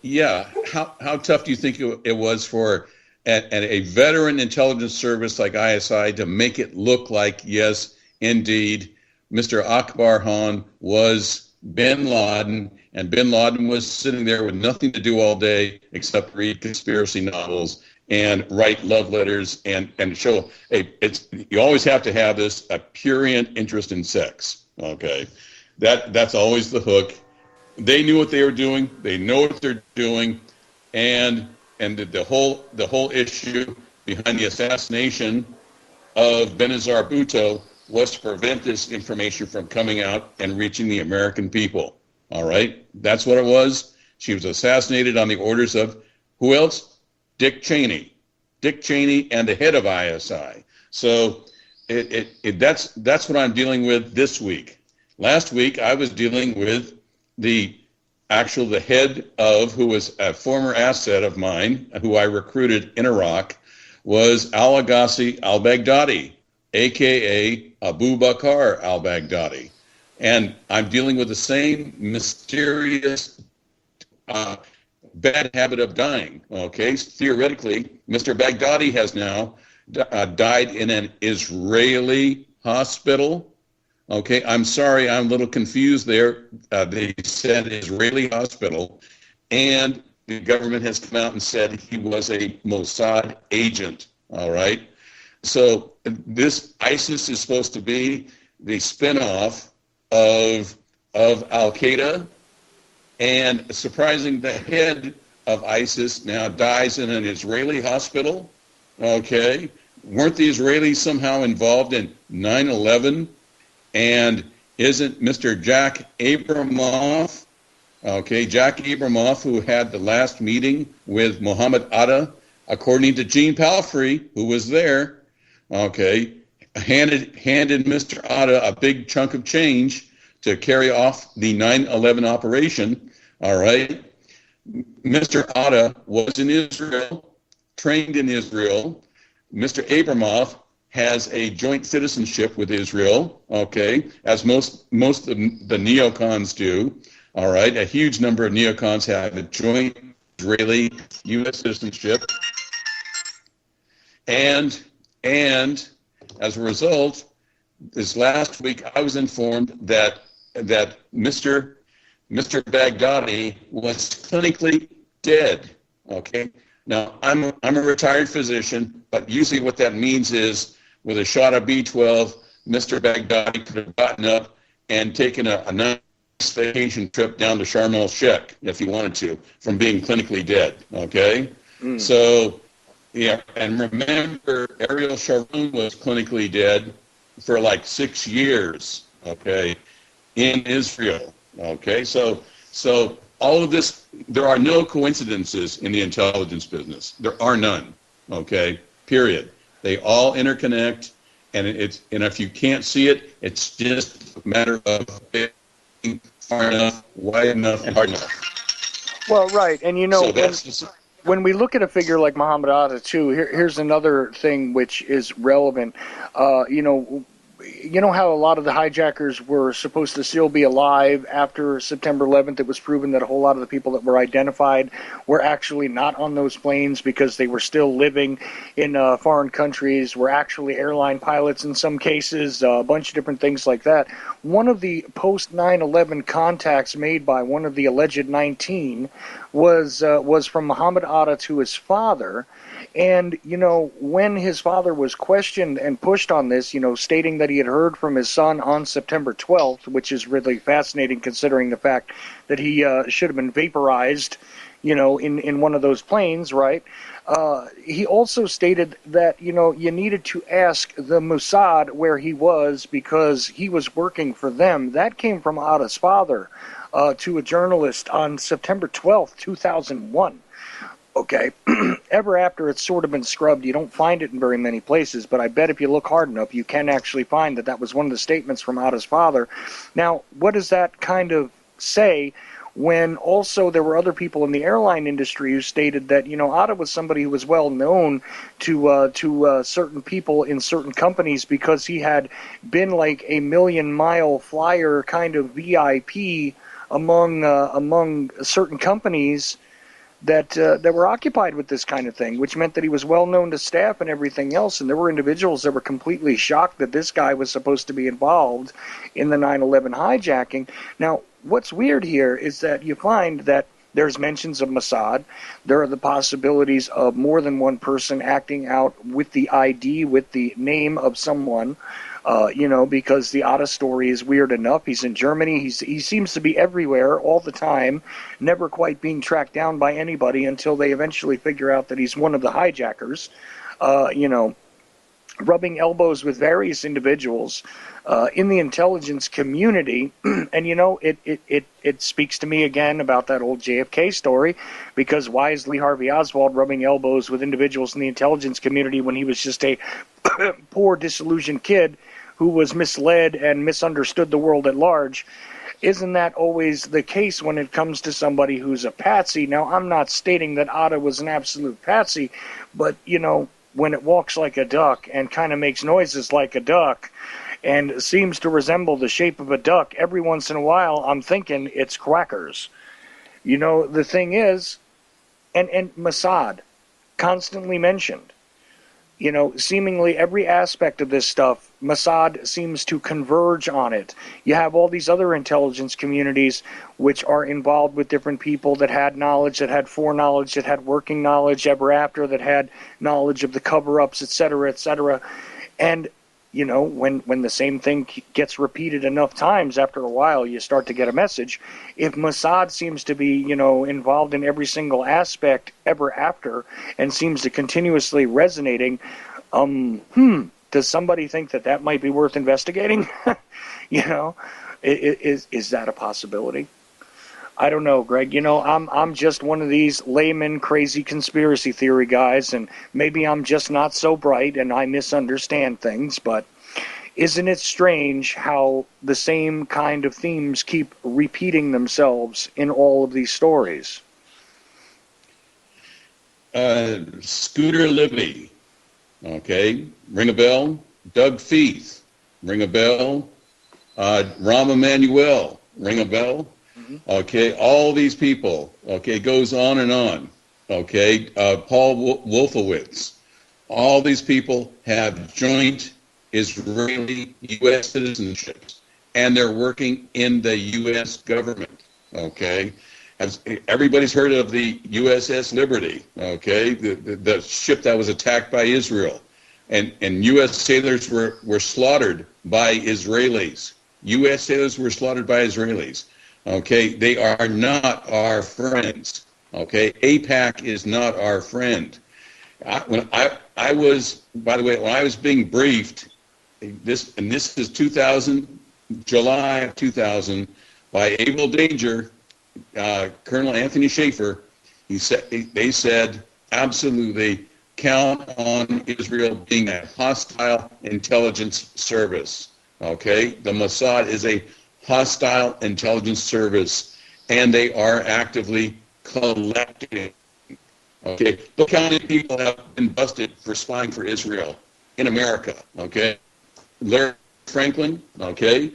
Yeah. How tough do you think it was for at a veteran intelligence service like ISI to make it look like, yes, indeed, Mr. Akbar Khan was bin Laden, and bin Laden was sitting there with nothing to do all day except read conspiracy novels and write love letters and show, hey, it's, you always have to have this a prurient interest in sex. Okay. That's always the hook. They knew what they were doing. They know what they're doing, and the whole issue behind the assassination of Benazir Bhutto was to prevent this information from coming out and reaching the American people. All right, that's what it was. She was assassinated on the orders of who else? Dick Cheney. Dick Cheney and the head of ISI. So that's what I'm dealing with this week. Last week I was dealing with the head of, who was a former asset of mine, who I recruited in Iraq, was al-Agassi al-Baghdadi, a.k.a. Abu Bakr al-Baghdadi. And I'm dealing with the same mysterious bad habit of dying. Okay, theoretically, Mr. Baghdadi has now died in an Israeli hospital. Okay, I'm sorry, I'm a little confused there. They said Israeli hospital, and the government has come out and said he was a Mossad agent. All right, so this ISIS is supposed to be the spinoff of Al Qaeda, and surprising, the head of ISIS now dies in an Israeli hospital. Okay, weren't the Israelis somehow involved in 9/11? And isn't Mr. Jack Abramoff, okay, Jack Abramoff, who had the last meeting with Mohammed Atta, according to Gene Palfrey, who was there, okay, handed Mr. Atta a big chunk of change to carry off the 9/11 operation, all right? Mr. Atta was in Israel, trained in Israel. Mr. Abramoff has a joint citizenship with Israel, okay, as most of the neocons do, all right? A huge number of neocons have a joint Israeli-U.S. citizenship. And as a result, this last week I was informed that Mr. Baghdadi was clinically dead, okay? Now, I'm a retired physician, but usually what that means is with a shot of B12, Mr. Baghdadi could have gotten up and taken a nice vacation trip down to Sharm el-Sheikh if he wanted to, from being clinically dead, okay? So, yeah, and remember, Ariel Sharon was clinically dead for like 6 years, okay, in Israel, okay? So all of this, there are no coincidences in the intelligence business. There are none, okay, period. They all interconnect, and if you can't see it, it's just a matter of being far enough, wide enough, and hard enough. Well, right, and So when we look at a figure like Muhammad Atta too, here's another thing which is relevant. You know how a lot of the hijackers were supposed to still be alive after September 11th? It was proven that a whole lot of the people that were identified were actually not on those planes because they were still living in foreign countries, were actually airline pilots in some cases, a bunch of different things like that. One of the post 9/11 contacts made by one of the alleged 19 was from Muhammad Atta to his father. And, when his father was questioned and pushed on this, stating that he had heard from his son on September 12th, which is really fascinating considering the fact that he should have been vaporized, in one of those planes, right? He also stated that, you needed to ask the Mossad where he was because he was working for them. That came from Atta's father to a journalist on September 12th, 2001. Okay, ever after it's sort of been scrubbed, you don't find it in very many places, but I bet if you look hard enough, you can actually find that was one of the statements from Atta's father. Now, what does that kind of say when also there were other people in the airline industry who stated that, Atta was somebody who was well known to certain people in certain companies because he had been like a million-mile flyer kind of VIP among certain companies that were occupied with this kind of thing, which meant that he was well known to staff and everything else. And there were individuals that were completely shocked that this guy was supposed to be involved in the 9/11 hijacking. Now, what's weird here is that you find that there's mentions of Mossad. There are the possibilities of more than one person acting out with the ID, with the name of someone. Because the Atta story is weird enough. He's in Germany. He seems to be everywhere all the time, never quite being tracked down by anybody until they eventually figure out that he's one of the hijackers. Rubbing elbows with various individuals in the intelligence community, and it speaks to me again about that old JFK story, because why is Lee Harvey Oswald rubbing elbows with individuals in the intelligence community when he was just a poor, disillusioned kid who was misled and misunderstood the world at large? Isn't that always the case when it comes to somebody who's a patsy? Now, I'm not stating that Atta was an absolute patsy, but, when it walks like a duck and kind of makes noises like a duck and seems to resemble the shape of a duck, every once in a while I'm thinking it's quackers. The thing is, and Mossad, constantly mentioned. Seemingly every aspect of this stuff, Mossad seems to converge on it. You have all these other intelligence communities which are involved with different people that had knowledge, that had foreknowledge, that had working knowledge ever after, that had knowledge of the cover-ups, etc., etc. And, when the same thing gets repeated enough times, after a while you start to get a message. If Mossad seems to be, involved in every single aspect ever after and seems to continuously resonating, does somebody think that might be worth investigating? Is that a possibility? I don't know, Greg. I'm just one of these layman crazy conspiracy theory guys, and maybe I'm just not so bright and I misunderstand things, but isn't it strange how the same kind of themes keep repeating themselves in all of these stories? Scooter Libby, okay, ring a bell. Doug Feith, ring a bell. Rahm Emanuel, ring a bell. Okay, all these people, okay, goes on and on. Okay, Paul Wolfowitz, all these people have joint Israeli U.S. citizenships, and they're working in the U.S. government. Okay, everybody's heard of the USS Liberty. Okay, the ship that was attacked by Israel, and U.S. sailors were slaughtered by Israelis. U.S. sailors were slaughtered by Israelis. Okay, they are not our friends. Okay, AIPAC is not our friend. When I was, by the way, when I was being briefed, this is 2000, July of 2000, by Able Danger, Colonel Anthony Schaefer. They said absolutely count on Israel being a hostile intelligence service. Okay, the Mossad is a hostile intelligence service, and they are actively collecting. Okay, look how many people have been busted for spying for Israel in America. Okay, Larry Franklin. Okay,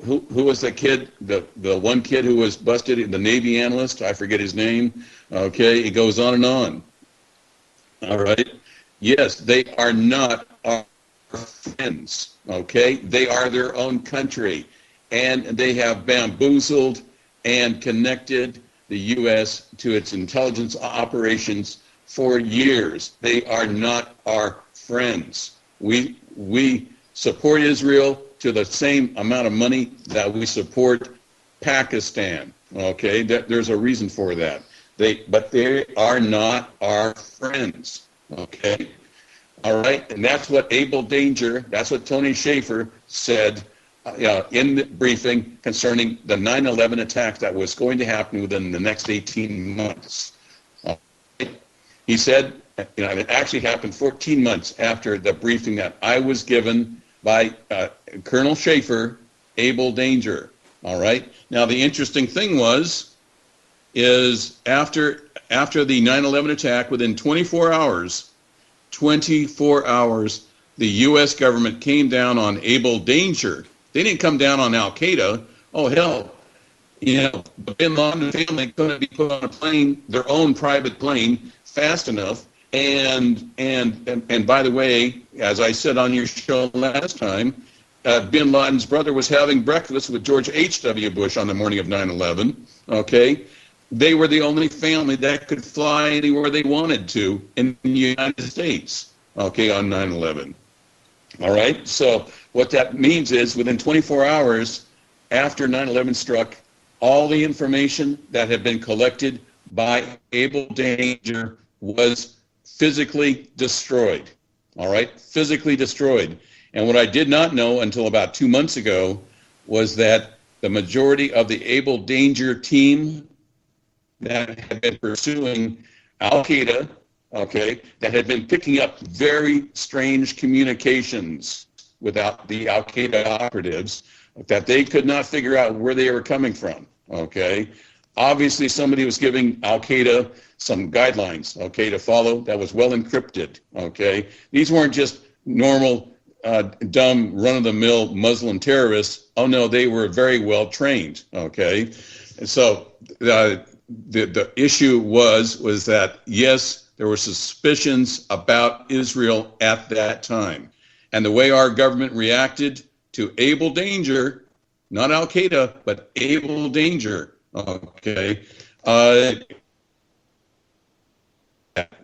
who was the kid? The one kid who was busted, the Navy analyst. I forget his name. Okay, it goes on and on. All right. Yes, they are not our friends. Okay, they are their own country. And they have bamboozled and connected the U.S. to its intelligence operations for years. They are not our friends. We support Israel to the same amount of money that we support Pakistan. Okay, there's a reason for that. But they are not our friends. Okay, all right, and that's what Able Danger. That's what Tony Schaefer said. In the briefing concerning the 9/11 attack that was going to happen within the next 18 months. He said, it actually happened 14 months after the briefing that I was given by Colonel Schaefer, Able Danger. All right. Now, the interesting thing is after the 9/11 attack, within 24 hours, the U.S. government came down on Able Danger. They didn't come down on Al-Qaeda. Oh, hell. The Bin Laden family couldn't be put on a plane, their own private plane, fast enough. And by the way, as I said on your show last time, Bin Laden's brother was having breakfast with George H.W. Bush on the morning of 9/11. Okay, they were the only family that could fly anywhere they wanted to in the United States. Okay, on 9/11. All right. So what that means is, within 24 hours after 9/11 struck, all the information that had been collected by Able Danger was physically destroyed. All right, physically destroyed. And what I did not know until about 2 months ago was that the majority of the Able Danger team that had been pursuing Al Qaeda, okay, that had been picking up very strange communications without the Al Qaeda operatives, that they could not figure out where they were coming from, okay? Obviously, somebody was giving Al Qaeda some guidelines, okay, to follow that was well encrypted, okay? These weren't just normal, dumb, run-of-the-mill Muslim terrorists. Oh, no, they were very well trained, okay? And so the issue was that, yes, there were suspicions about Israel at that time. And the way our government reacted to Able Danger, not Al Qaeda, but Able Danger, okay?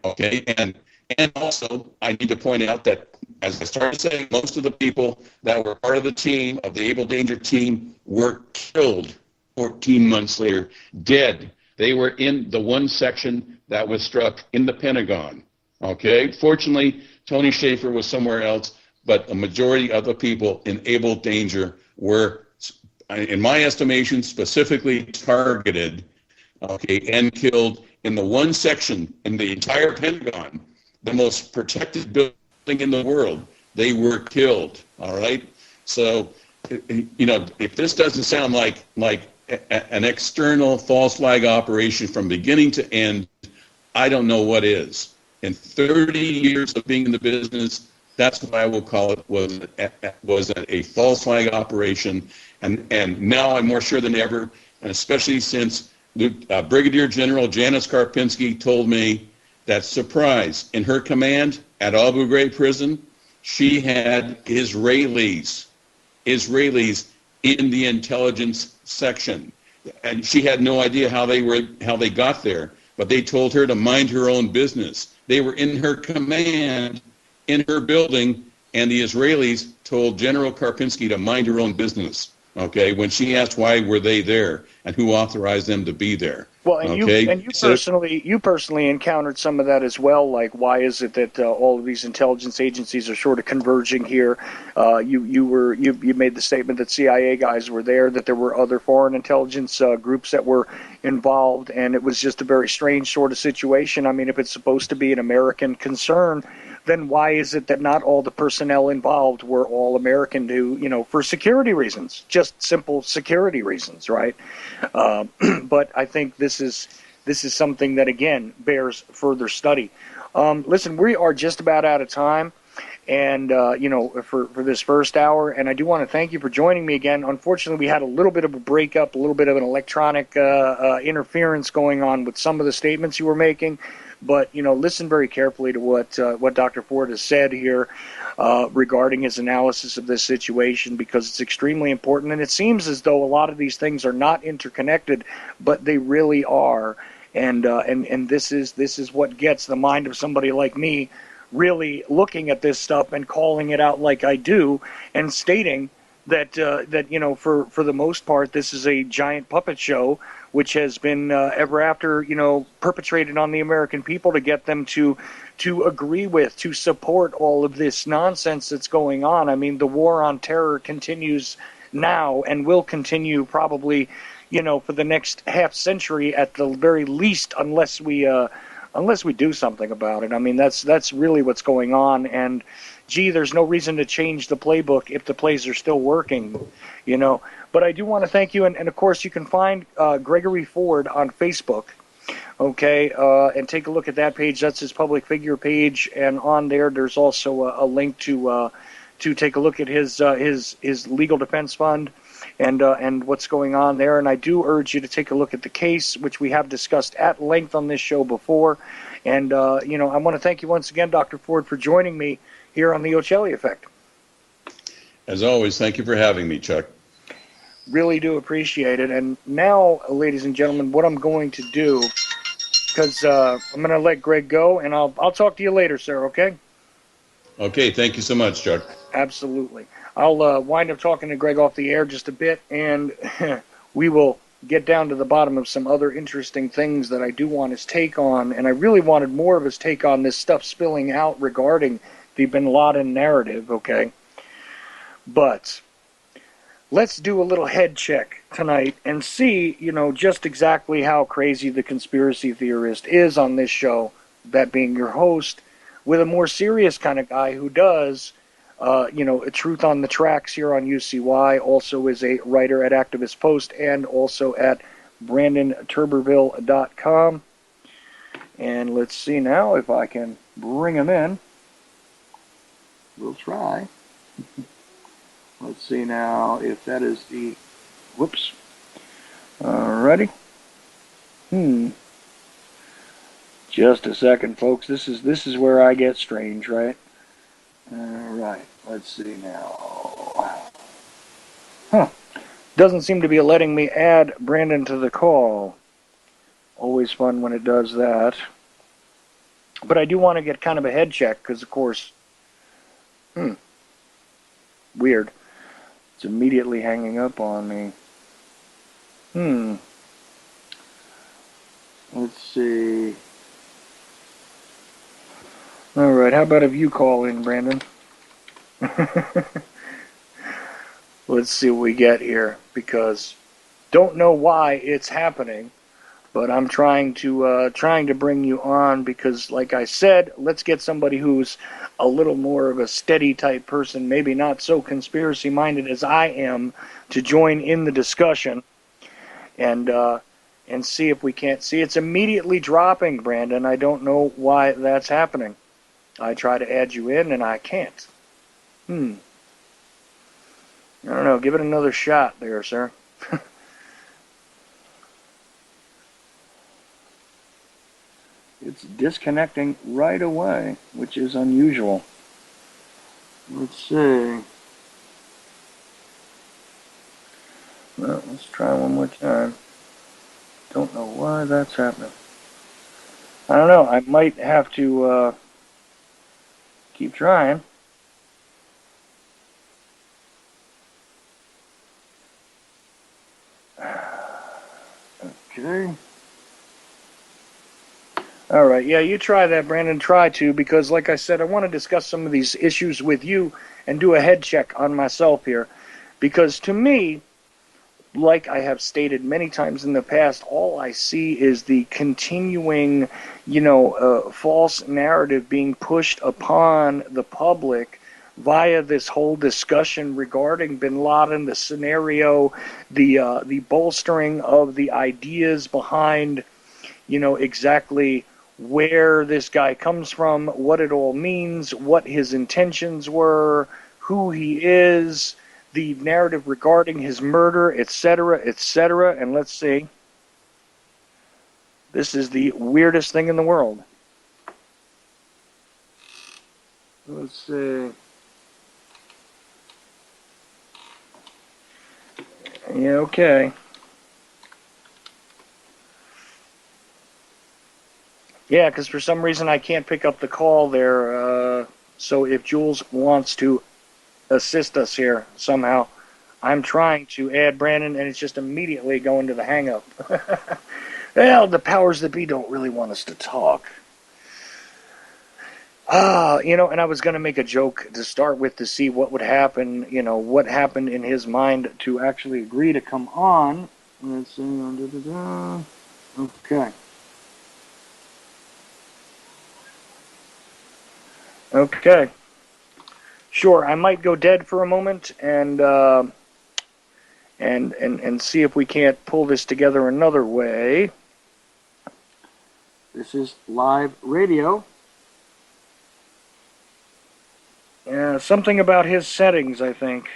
Okay, and also I need to point out that, as I started saying, most of the people that were part of the team, of the Able Danger team, were killed 14 months later, dead. They were in the one section that was struck in the Pentagon. Okay, fortunately, Tony Schaefer was somewhere else, but a majority of the people in Able Danger were, in my estimation, specifically targeted, okay, and killed in the one section in the entire Pentagon, the most protected building in the world. They were killed. All right. So, if this doesn't sound like an external false flag operation from beginning to end, I don't know what is. In 30 years of being in the business, that's what I will call it, was a false flag operation. And now I'm more sure than ever, and especially since Brigadier General Janice Karpinski told me that, surprise, in her command at Abu Ghraib prison, she had Israelis in the intelligence section, and she had no idea how they got there. But they told her to mind her own business. They were in her command, in her building, and the Israelis told General Karpinski to mind her own business. Okay, when she asked why were they there and who authorized them to be there. Well, and you personally encountered some of that as well. Like, why is it that all of these intelligence agencies are sort of converging here? You made the statement that CIA guys were there, that there were other foreign intelligence groups that were involved, and it was just a very strange sort of situation. I mean, if it's supposed to be an American concern, then why is it that not all the personnel involved were all American for security reasons, just simple security reasons, right? But I think this is something that, again, bears further study. Listen, we are just about out of time, and for this first hour, and I do want to thank you for joining me again. Unfortunately, we had a little bit of a breakup, a little bit of an electronic interference going on with some of the statements you were making. But, listen very carefully to what Dr. Ford has said here regarding his analysis of this situation, because it's extremely important. And it seems as though a lot of these things are not interconnected, but they really are. And this is what gets the mind of somebody like me really looking at this stuff and calling it out like I do, and stating that for the most part, this is a giant puppet show, which has been ever after, perpetrated on the American people to get them to agree with, to support all of this nonsense that's going on. I mean, the war on terror continues now and will continue probably, for the next half century at the very least, unless we do something about it. I mean, that's really what's going on. And gee, there's no reason to change the playbook if the plays are still working, But I do want to thank you, and of course you can find Gregory Ford on Facebook, okay, and take a look at that page. That's his public figure page, and on there's also a link to take a look at his legal defense fund, and what's going on there. And I do urge you to take a look at the case, which we have discussed at length on this show before. And, I want to thank you once again, Dr. Ford, for joining me here on the Ochelli Effect. As always, thank you for having me, Chuck. Really do appreciate it. And now, ladies and gentlemen, what I'm going to do, because I'm going to let Greg go, and I'll talk to you later, sir, okay? Okay, thank you so much, Chuck. Absolutely. I'll wind up talking to Greg off the air just a bit, and we will get down to the bottom of some other interesting things that I do want his take on, and I really wanted more of his take on this stuff spilling out regarding the Bin Laden narrative, okay? But let's do a little head check tonight and see, just exactly how crazy the conspiracy theorist is on this show, that being your host, with a more serious kind of guy who does, a Truth on the Tracks here on UCY, also is a writer at Activist Post and also at BrandonTurberville.com. And let's see now if I can bring him in. We'll try. Let's see now if that is the... Whoops. Alrighty. Just a second, folks. This is where I get strange, right? Alright. Let's see now. Doesn't seem to be letting me add Brandon to the call. Always fun when it does that. But I do want to get kind of a head check, because, of course... Weird. It's immediately hanging up on me. Let's see. Alright, how about if you call in, Brandon? Let's see what we get here, because don't know why it's happening, but I'm trying to bring you on because, like I said, let's get somebody who's a little more of a steady type person, maybe not so conspiracy minded as I am, to join in the discussion and see if we can't see. It's immediately dropping, Brandon. I don't know why that's happening. I try to add you in and I can't. I don't know. Give it another shot there, sir. It's disconnecting right away, which is unusual. Let's see. Well, let's try one more time. Don't know why that's happening. I don't know. I might have to keep trying. Okay. All right. Yeah, you try that, Brandon. Try to, because like I said, I want to discuss some of these issues with you and do a head check on myself here. Because to me, like I have stated many times in the past, all I see is the continuing, false narrative being pushed upon the public via this whole discussion regarding Bin Laden, the scenario, the bolstering of the ideas behind, exactly where this guy comes from, what it all means, what his intentions were, who he is, the narrative regarding his murder, etc., etc. And let's see. This is the weirdest thing in the world. Let's see. Yeah, okay. Yeah, because for some reason I can't pick up the call there. So if Jules wants to assist us here somehow, I'm trying to add Brandon, and it's just immediately going to the hang-up. Well, the powers that be don't really want us to talk. And I was going to make a joke to start with to see what would happen, what happened in his mind to actually agree to come on. Let's see. Okay. Okay. Sure, I might go dead for a moment and see if we can't pull this together another way. This is live radio. Yeah, something about his settings, I think.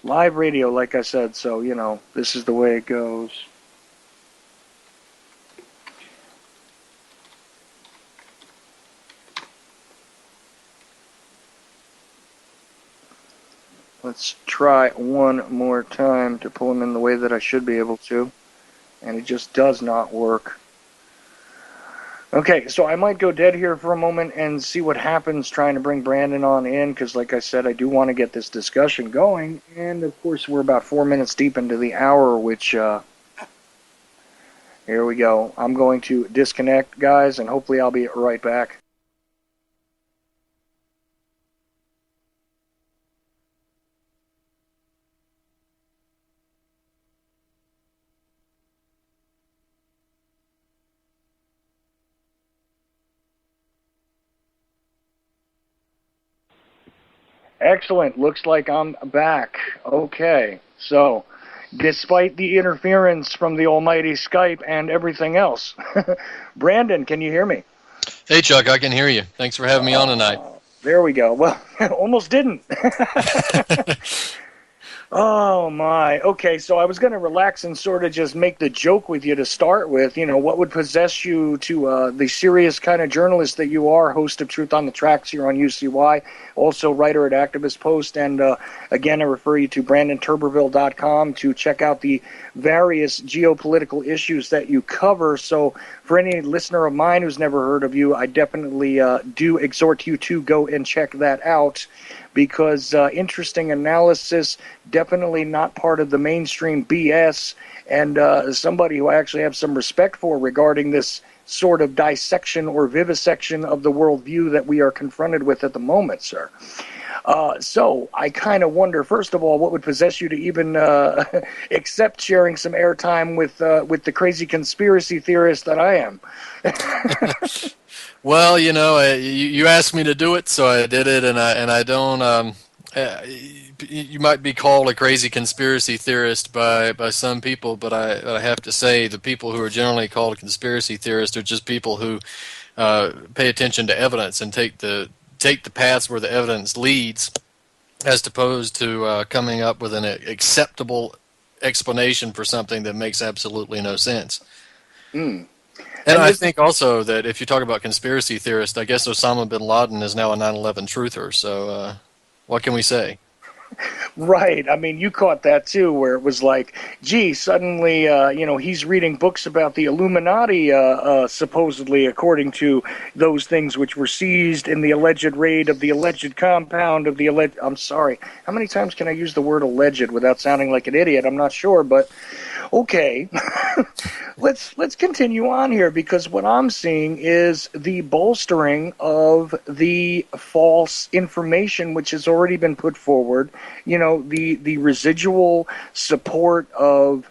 Live radio, like I said, so, this is the way it goes. Let's try one more time to pull him in the way that I should be able to. And it just does not work. Okay, so I might go dead here for a moment and see what happens trying to bring Brandon on in, because like I said, I do want to get this discussion going. And of course, we're about 4 minutes deep into the hour, which, here we go. I'm going to disconnect, guys, and hopefully I'll be right back. Excellent. Looks like I'm back. Okay. So, despite the interference from the almighty Skype and everything else, Brandon, can you hear me? Hey, Chuck, I can hear you. Thanks for having me on tonight. There we go. Well, almost didn't. Oh, my. Okay, so I was going to relax and sort of just make the joke with you to start with. What would possess you to the serious kind of journalist that you are, host of Truth on the Tracks here on UCY, also writer at Activist Post, and again, I refer you to BrandonTurberville.com to check out the various geopolitical issues that you cover. So for any listener of mine who's never heard of you, I definitely do exhort you to go and check that out, because interesting analysis, definitely not part of the mainstream BS, and somebody who I actually have some respect for regarding this sort of dissection or vivisection of the worldview that we are confronted with at the moment, sir. So I kind of wonder, first of all, what would possess you to even accept sharing some airtime with the crazy conspiracy theorist that I am? Well, you asked me to do it, so I did it, and I don't. You might be called a crazy conspiracy theorist by some people, but I have to say the people who are generally called a conspiracy theorist are just people who pay attention to evidence and take the paths where the evidence leads, as opposed to coming up with an acceptable explanation for something that makes absolutely no sense. And I think also that if you talk about conspiracy theorists, I guess Osama bin Laden is now a 9/11 truther. So what can we say? Right. I mean, you caught that too, where it was like, gee, suddenly, he's reading books about the Illuminati, supposedly, according to those things which were seized in the alleged raid of the alleged compound of the alleged. I'm sorry. How many times can I use the word alleged without sounding like an idiot? I'm not sure, but okay. Let's continue on here, because what I'm seeing is the bolstering of the false information which has already been put forward. The residual support of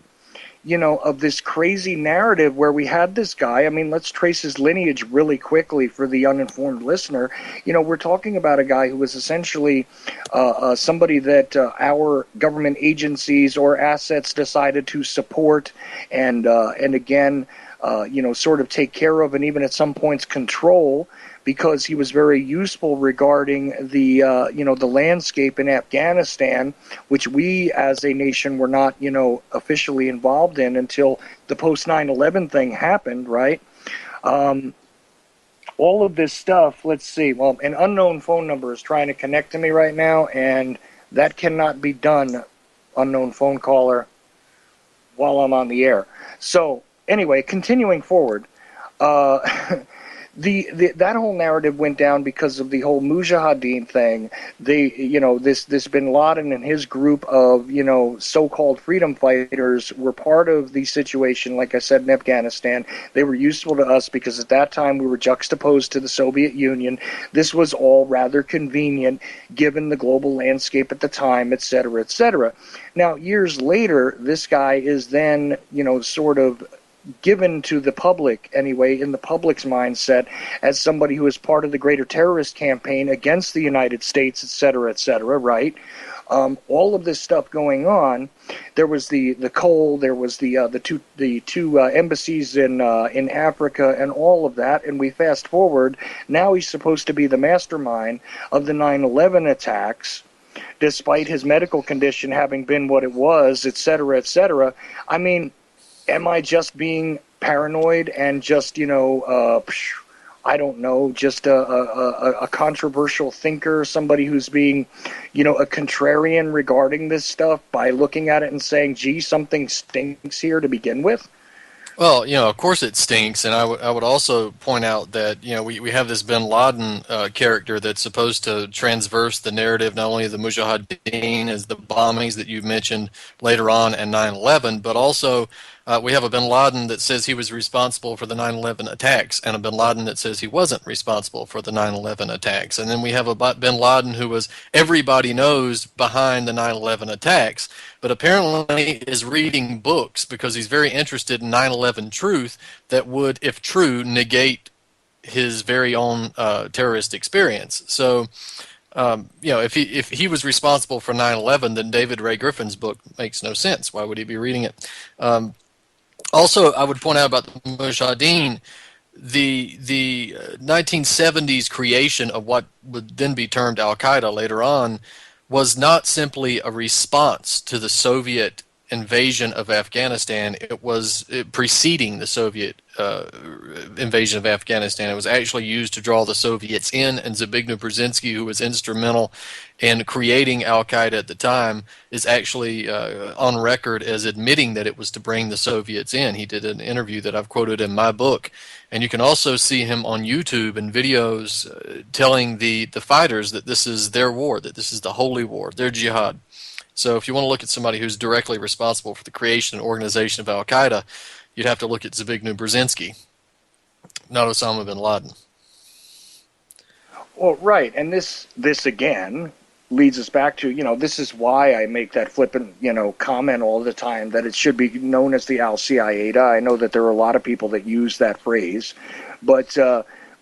this crazy narrative where we had this guy. I mean, let's trace his lineage really quickly for the uninformed listener. We're talking about a guy who was essentially somebody that our government agencies or assets decided to support and again, sort of take care of and even at some points control, because he was very useful regarding the the landscape in Afghanistan, which we as a nation were not officially involved in until the post 9/11 thing happened, right? All of this stuff. Let's see. Well, an unknown phone number is trying to connect to me right now, and that cannot be done, unknown phone caller, while I'm on the air. So anyway, continuing forward. That whole narrative went down because of the whole Mujahideen thing. This Bin Laden and his group of so-called freedom fighters were part of the situation. Like I said, in Afghanistan, they were useful to us because at that time we were juxtaposed to the Soviet Union. This was all rather convenient given the global landscape at the time, et cetera, et cetera. Now, years later, this guy is then sort of given to the public, anyway, in the public's mindset, as somebody who is part of the greater terrorist campaign against the United States, et cetera, right? All of this stuff going on. There was the coal, there was the two embassies in Africa, and all of that. And we fast forward. Now he's supposed to be the mastermind of the 9/11 attacks. despite his medical condition having been what it was, et cetera, et cetera. I mean, am I just being paranoid and just, I don't know, just a controversial thinker, somebody who's being, a contrarian regarding this stuff by looking at it and saying, gee, something stinks here to begin with? Well, of course it stinks, and I would also point out that we have this Bin Laden character that's supposed to transverse the narrative, not only of the Mujahideen as the bombings that you mentioned later on and 9/11, but also we have a Bin Laden that says he was responsible for the 9/11 attacks, and a Bin Laden that says he wasn't responsible for the 9/11 attacks, and then we have a Bin Laden who was everybody knows behind the 9/11 attacks, but apparently is reading books because he's very interested in 9/11 truth that would, if true, negate his very own terrorist experience. So, if he was responsible for 9/11, then David Ray Griffin's book makes no sense. Why would he be reading it? Also, I would point out about the Mujahideen, the 1970s creation of what would then be termed Al Qaeda later on was not simply a response to the Soviet invasion of Afghanistan. It was preceding the Soviet invasion of Afghanistan. It was actually used to draw the Soviets in, and Zbigniew Brzezinski, who was instrumental in creating Al-Qaeda at the time, is actually on record as admitting that it was to bring the Soviets in. He did an interview that I've quoted in my book. And you can also see him on YouTube in videos telling the fighters that this is their war, that this is the holy war, their jihad. So if you want to look at somebody who's directly responsible for the creation and organization of Al-Qaeda, you'd have to look at Zbigniew Brzezinski, not Osama bin Laden. Well, right, and this again leads us back to, this is why I make that flippant, comment all the time that it should be known as the Al-Qaeda. I know that there are a lot of people that use that phrase, but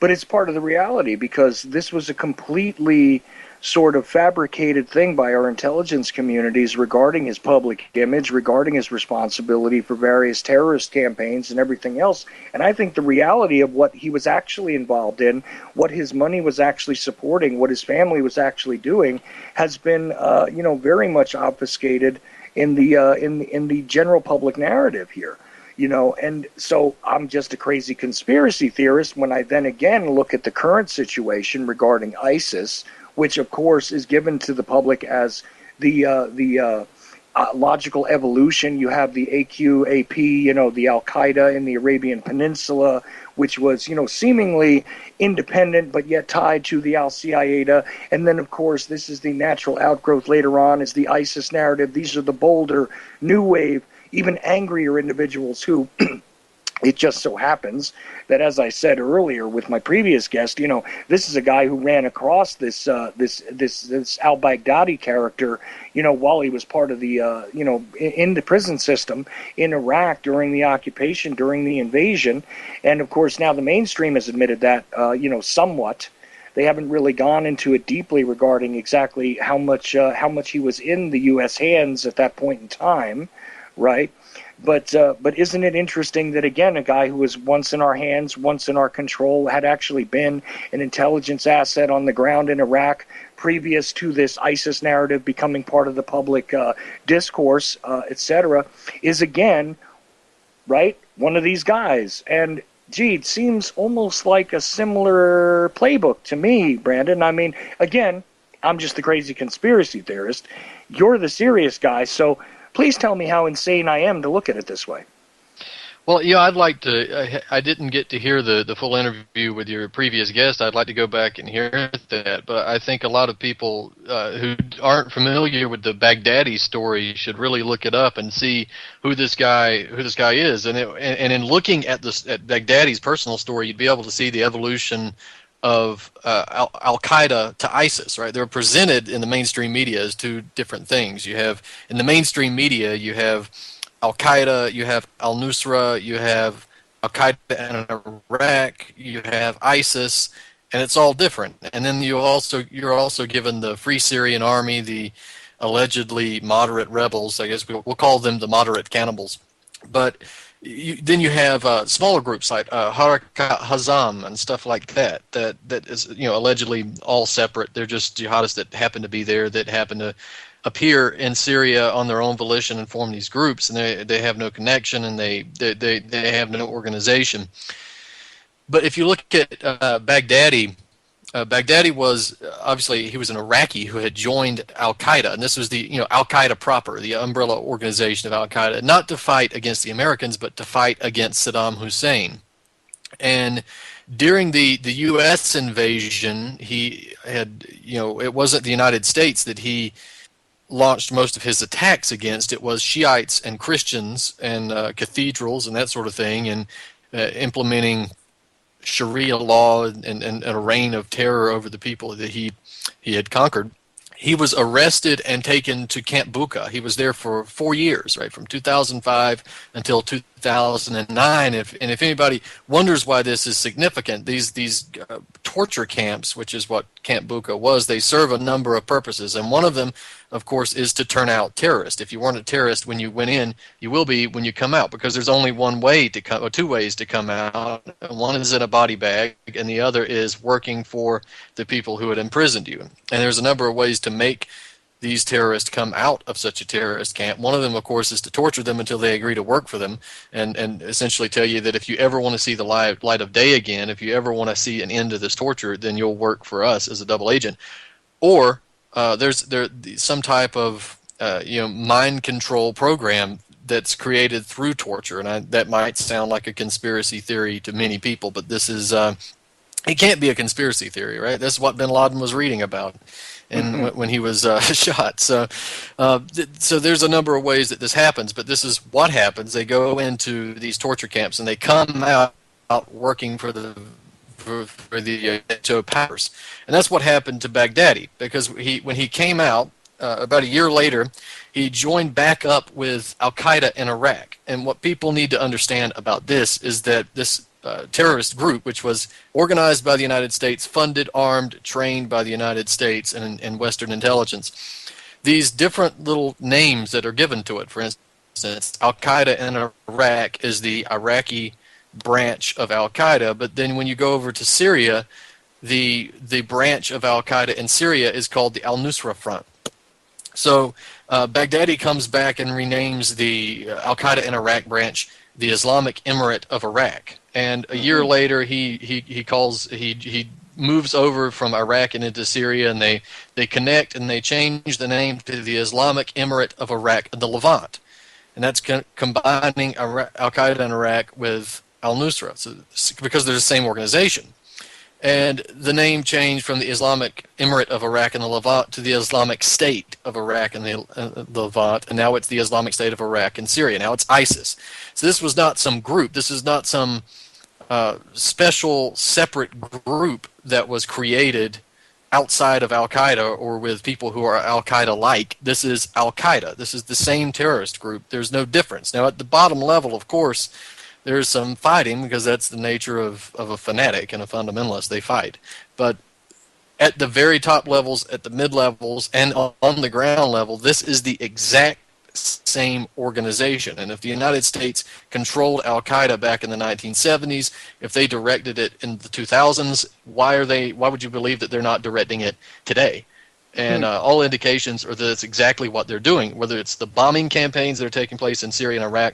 it's part of the reality, because this was a completely sort of fabricated thing by our intelligence communities regarding his public image, regarding his responsibility for various terrorist campaigns and everything else. And I think the reality of what he was actually involved in, what his money was actually supporting, what his family was actually doing, has been, very much obfuscated in the general public narrative here. And so I'm just a crazy conspiracy theorist when I then again look at the current situation regarding ISIS, which of course is given to the public as the logical evolution. You have the AQAP, the Al-Qaeda in the Arabian Peninsula, which was, seemingly independent but yet tied to the Al-Qaeda. And then, of course, this is the natural outgrowth later on is the ISIS narrative. These are the bolder, new wave, even angrier individuals who it just so happens that, as I said earlier with my previous guest, this is a guy who ran across this al-Baghdadi character, while he was part of the, in the prison system in Iraq during the occupation, during the invasion. And, of course, now the mainstream has admitted that, somewhat. They haven't really gone into it deeply regarding exactly how much he was in the U.S. hands at that point in time, right? But isn't it interesting that, again, a guy who was once in our hands, once in our control, had actually been an intelligence asset on the ground in Iraq previous to this ISIS narrative becoming part of the public discourse, etc., is again, right, one of these guys. And, gee, it seems almost like a similar playbook to me, Brandon. I mean, again, I'm just the crazy conspiracy theorist. You're the serious guy, so please tell me how insane I am to look at it this way. Well, I'd like to. I didn't get to hear the full interview with your previous guest. I'd like to go back and hear that. But I think a lot of people who aren't familiar with the Baghdadi story should really look it up and see who this guy is. And in looking at at Baghdadi's personal story, you'd be able to see the evolution of Al-Qaeda to ISIS, right? They're presented in the mainstream media as two different things. You have, in the mainstream media, you have Al-Qaeda, you have al-Nusra, you have Al-Qaeda in Iraq, you have ISIS, and it's all different. And then you're also given the Free Syrian Army, the allegedly moderate rebels. I guess we'll call them the moderate cannibals. But then you have smaller groups like Harakat Hazam and stuff like that. That is, allegedly all separate. They're just jihadists that happen to be there, that happen to appear in Syria on their own volition and form these groups, and they have no connection, and they have no organization. But if you look at Baghdadi. Baghdadi was obviously, he was an Iraqi who had joined Al Qaeda, and this was the Al Qaeda proper, the umbrella organization of Al Qaeda, not to fight against the Americans, but to fight against Saddam Hussein. And during the U.S. invasion, he had it wasn't the United States that he launched most of his attacks against. It was Shiites and Christians and cathedrals and that sort of thing, and implementing Sharia law and a reign of terror over the people that he had conquered. He was arrested and taken to Camp Bucca. He was there for 4 years, right, from 2005 until 2009. If anybody wonders why this is significant, these torture camps, which is what Camp Bucca was, they serve a number of purposes, and one of them, of course, is to turn out terrorists. If you weren't a terrorist when you went in, you will be when you come out, because there's only one way to come, or two ways to come out. One is in a body bag, and the other is working for the people who had imprisoned you. And there's a number of ways to make these terrorists come out of such a terrorist camp. One of them, of course, is to torture them until they agree to work for them, and essentially tell you that if you ever want to see the light of day again, if you ever want to see an end to this torture, then you'll work for us as a double agent. Or there's some type of mind control program that's created through torture, and that might sound like a conspiracy theory to many people, but this is it can't be a conspiracy theory, right? That's what bin Laden was reading about and when he was shot. So there's a number of ways that this happens, but this is what happens. They go into these torture camps and they come out working for the powers, and that's what happened to Baghdadi, because when he came out about a year later, he joined back up with Al Qaeda in Iraq. And what people need to understand about this is that this terrorist group, which was organized by the United States, funded, armed, trained by the United States and Western intelligence. These different little names that are given to it, for instance, Al-Qaeda in Iraq is the Iraqi branch of Al-Qaeda, but then when you go over to Syria, the branch of Al-Qaeda in Syria is called the Al-Nusra Front. So Baghdadi comes back and renames the Al-Qaeda in Iraq branch the Islamic Emirate of Iraq. And a year later, he moves over from Iraq and into Syria, and they connect and they change the name to the Islamic Emirate of Iraq, the Levant, and that's combining Al Qaeda in Iraq with Al Nusra, so because they're the same organization. And the name changed from the Islamic Emirate of Iraq and the Levant to the Islamic State of Iraq and the Levant, and now it's the Islamic State of Iraq and Syria. Now it's ISIS. So this was not some group. This is not some special separate group that was created outside of Al-Qaeda or with people who are Al-Qaeda-like. This is Al-Qaeda. This is the same terrorist group. There's no difference. Now at the bottom level, of course, there's some fighting, because that's the nature of a fanatic and a fundamentalist. They fight. But at the very top levels, at the mid-levels, and on the ground level, this is the exact same organization. And if the United States controlled Al-Qaeda back in the 1970s, if they directed it in the 2000s, why would you believe that they're not directing it today? And all indications are that it's exactly what they're doing, whether it's the bombing campaigns that are taking place in Syria and Iraq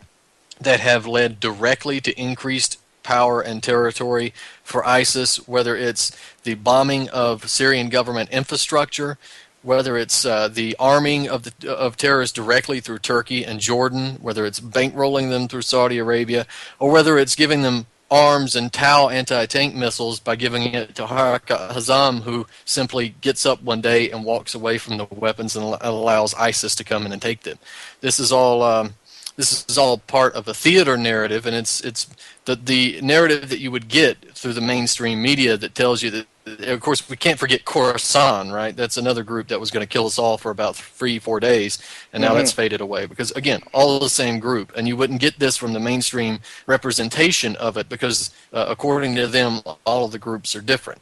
that have led directly to increased power and territory for ISIS, whether it's the bombing of Syrian government infrastructure, whether it's the arming of terrorists directly through Turkey and Jordan, whether it's bankrolling them through Saudi Arabia, or whether it's giving them arms and Tau anti-tank missiles by giving it to Harakat Hazam, who simply gets up one day and walks away from the weapons and allows ISIS to come in and take them. This is all part of a theater narrative, and it's the narrative that you would get through the mainstream media that tells you that, of course, we can't forget Khorasan, right? That's another group that was going to kill us all for about 3-4 days, and now that's faded away because, again, all the same group, and you wouldn't get this from the mainstream representation of it because, according to them, all of the groups are different.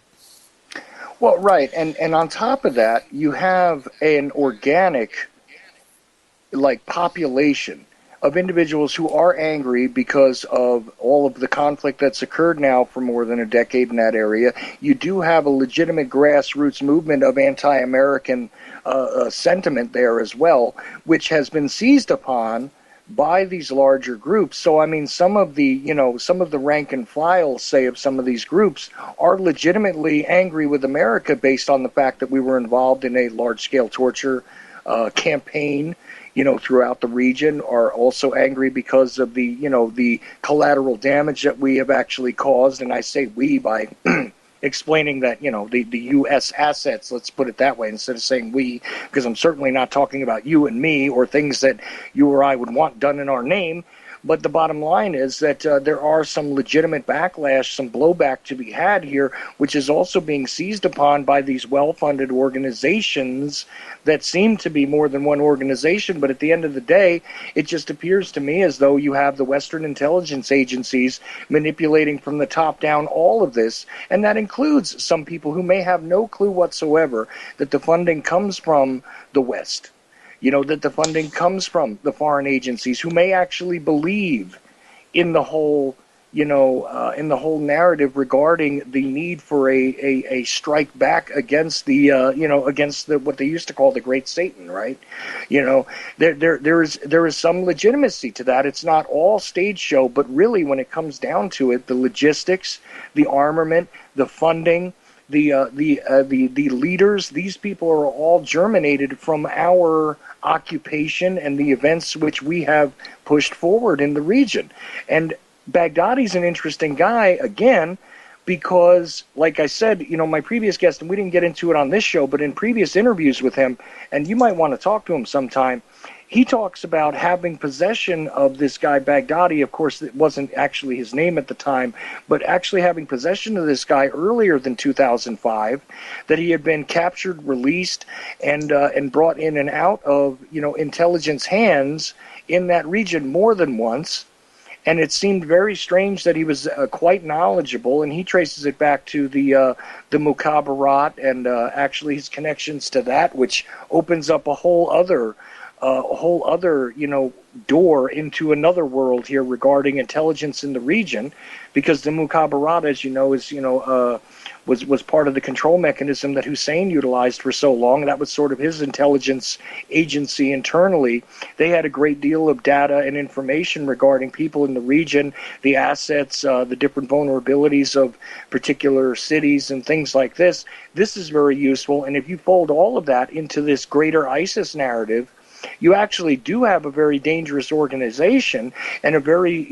Well, right, and on top of that, you have an organic, population of individuals who are angry because of all of the conflict that's occurred now for more than a decade in that area. You do have a legitimate grassroots movement of anti-American sentiment there as well, which has been seized upon by these larger groups. So I mean, some of the rank and file, say, of some of these groups are legitimately angry with America based on the fact that we were involved in a large-scale torture campaign, throughout the region, are also angry because of the collateral damage that we have actually caused. And I say we by explaining that, the U.S. assets, let's put it that way, instead of saying we, because I'm certainly not talking about you and me or things that you or I would want done in our name. But the bottom line is that there are some legitimate backlash, some blowback to be had here, which is also being seized upon by these well-funded organizations that seem to be more than one organization. But at the end of the day, it just appears to me as though you have the Western intelligence agencies manipulating from the top down all of this, and that includes some people who may have no clue whatsoever that the funding comes from the West. That the funding comes from the foreign agencies who may actually believe in the whole, in the whole narrative regarding the need for a strike back against the, against the what they used to call the Great Satan, right? There is some legitimacy to that. It's not all stage show, but really, when it comes down to it, the logistics, the armament, the funding, the leaders, these people are all germinated from our occupation and the events which we have pushed forward in the region. And Baghdadi's an interesting guy, again, because, like I said, my previous guest, and we didn't get into it on this show, but in previous interviews with him, and you might want to talk to him sometime, he talks about having possession of this guy Baghdadi. Of course, it wasn't actually his name at the time, but actually having possession of this guy earlier than 2005, that he had been captured, released, and brought in and out of intelligence hands in that region more than once. And it seemed very strange that he was quite knowledgeable, and he traces it back to the Mukhabarat and actually his connections to that, which opens up a whole other door into another world here regarding intelligence in the region, because the Mukhabarat, as you know, is was part of the control mechanism that Hussein utilized for so long. That was sort of his intelligence agency internally. They had a great deal of data and information regarding people in the region, the assets, the different vulnerabilities of particular cities and things like this. This is very useful, and if you fold all of that into this greater ISIS narrative, you actually do have a very dangerous organization and a very,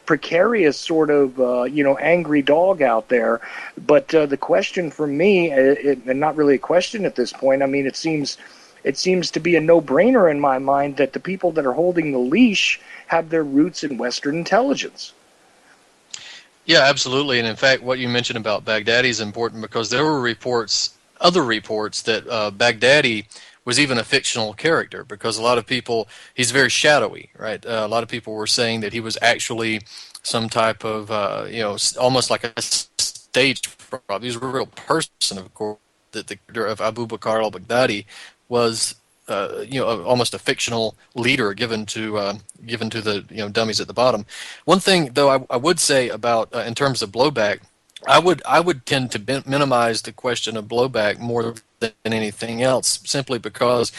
precarious sort of, angry dog out there. But the question for me, and not really a question at this point, I mean, it seems to be a no-brainer in my mind that the people that are holding the leash have their roots in Western intelligence. Yeah, absolutely. And in fact, what you mentioned about Baghdadi is important, because there were other reports that Baghdadi was even a fictional character, because a lot of people, he's very shadowy, right? A lot of people were saying that he was actually some type of, almost like a stage prop. He was a real person, of course. That the character of Abu Bakr al-Baghdadi was, almost a fictional leader given to the dummies at the bottom. One thing, though, I would say about in terms of blowback, I would tend to minimize the question of blowback more than anything else, simply because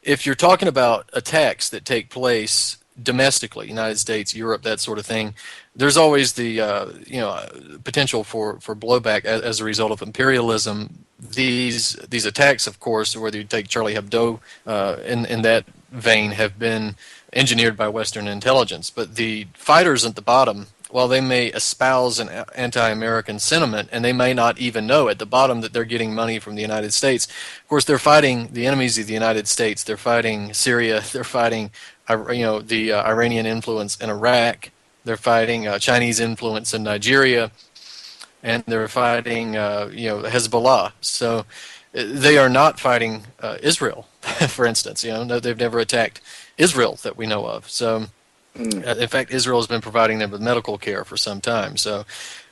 if you're talking about attacks that take place domestically, United States, Europe, that sort of thing, there's always the potential for blowback as a result of imperialism. These attacks, of course, whether you take Charlie Hebdo in that vein, have been engineered by Western intelligence. But the fighters at the bottom, while they may espouse an anti-American sentiment, and they may not even know at the bottom that they're getting money from the United States, of course, they're fighting the enemies of the United States. They're fighting Syria. They're fighting, the Iranian influence in Iraq. They're fighting Chinese influence in Nigeria, and they're fighting, Hezbollah. So they are not fighting Israel, for instance. They've never attacked Israel that we know of. So. In fact, Israel has been providing them with medical care for some time. So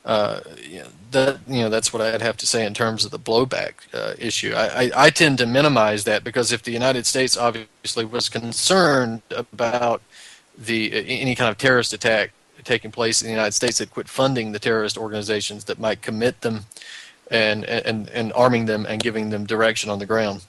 That's what I'd have to say in terms of the blowback issue. I tend to minimize that because if the United States obviously was concerned about any kind of terrorist attack taking place in the United States, it quit funding the terrorist organizations that might commit them and arming them and giving them direction on the ground.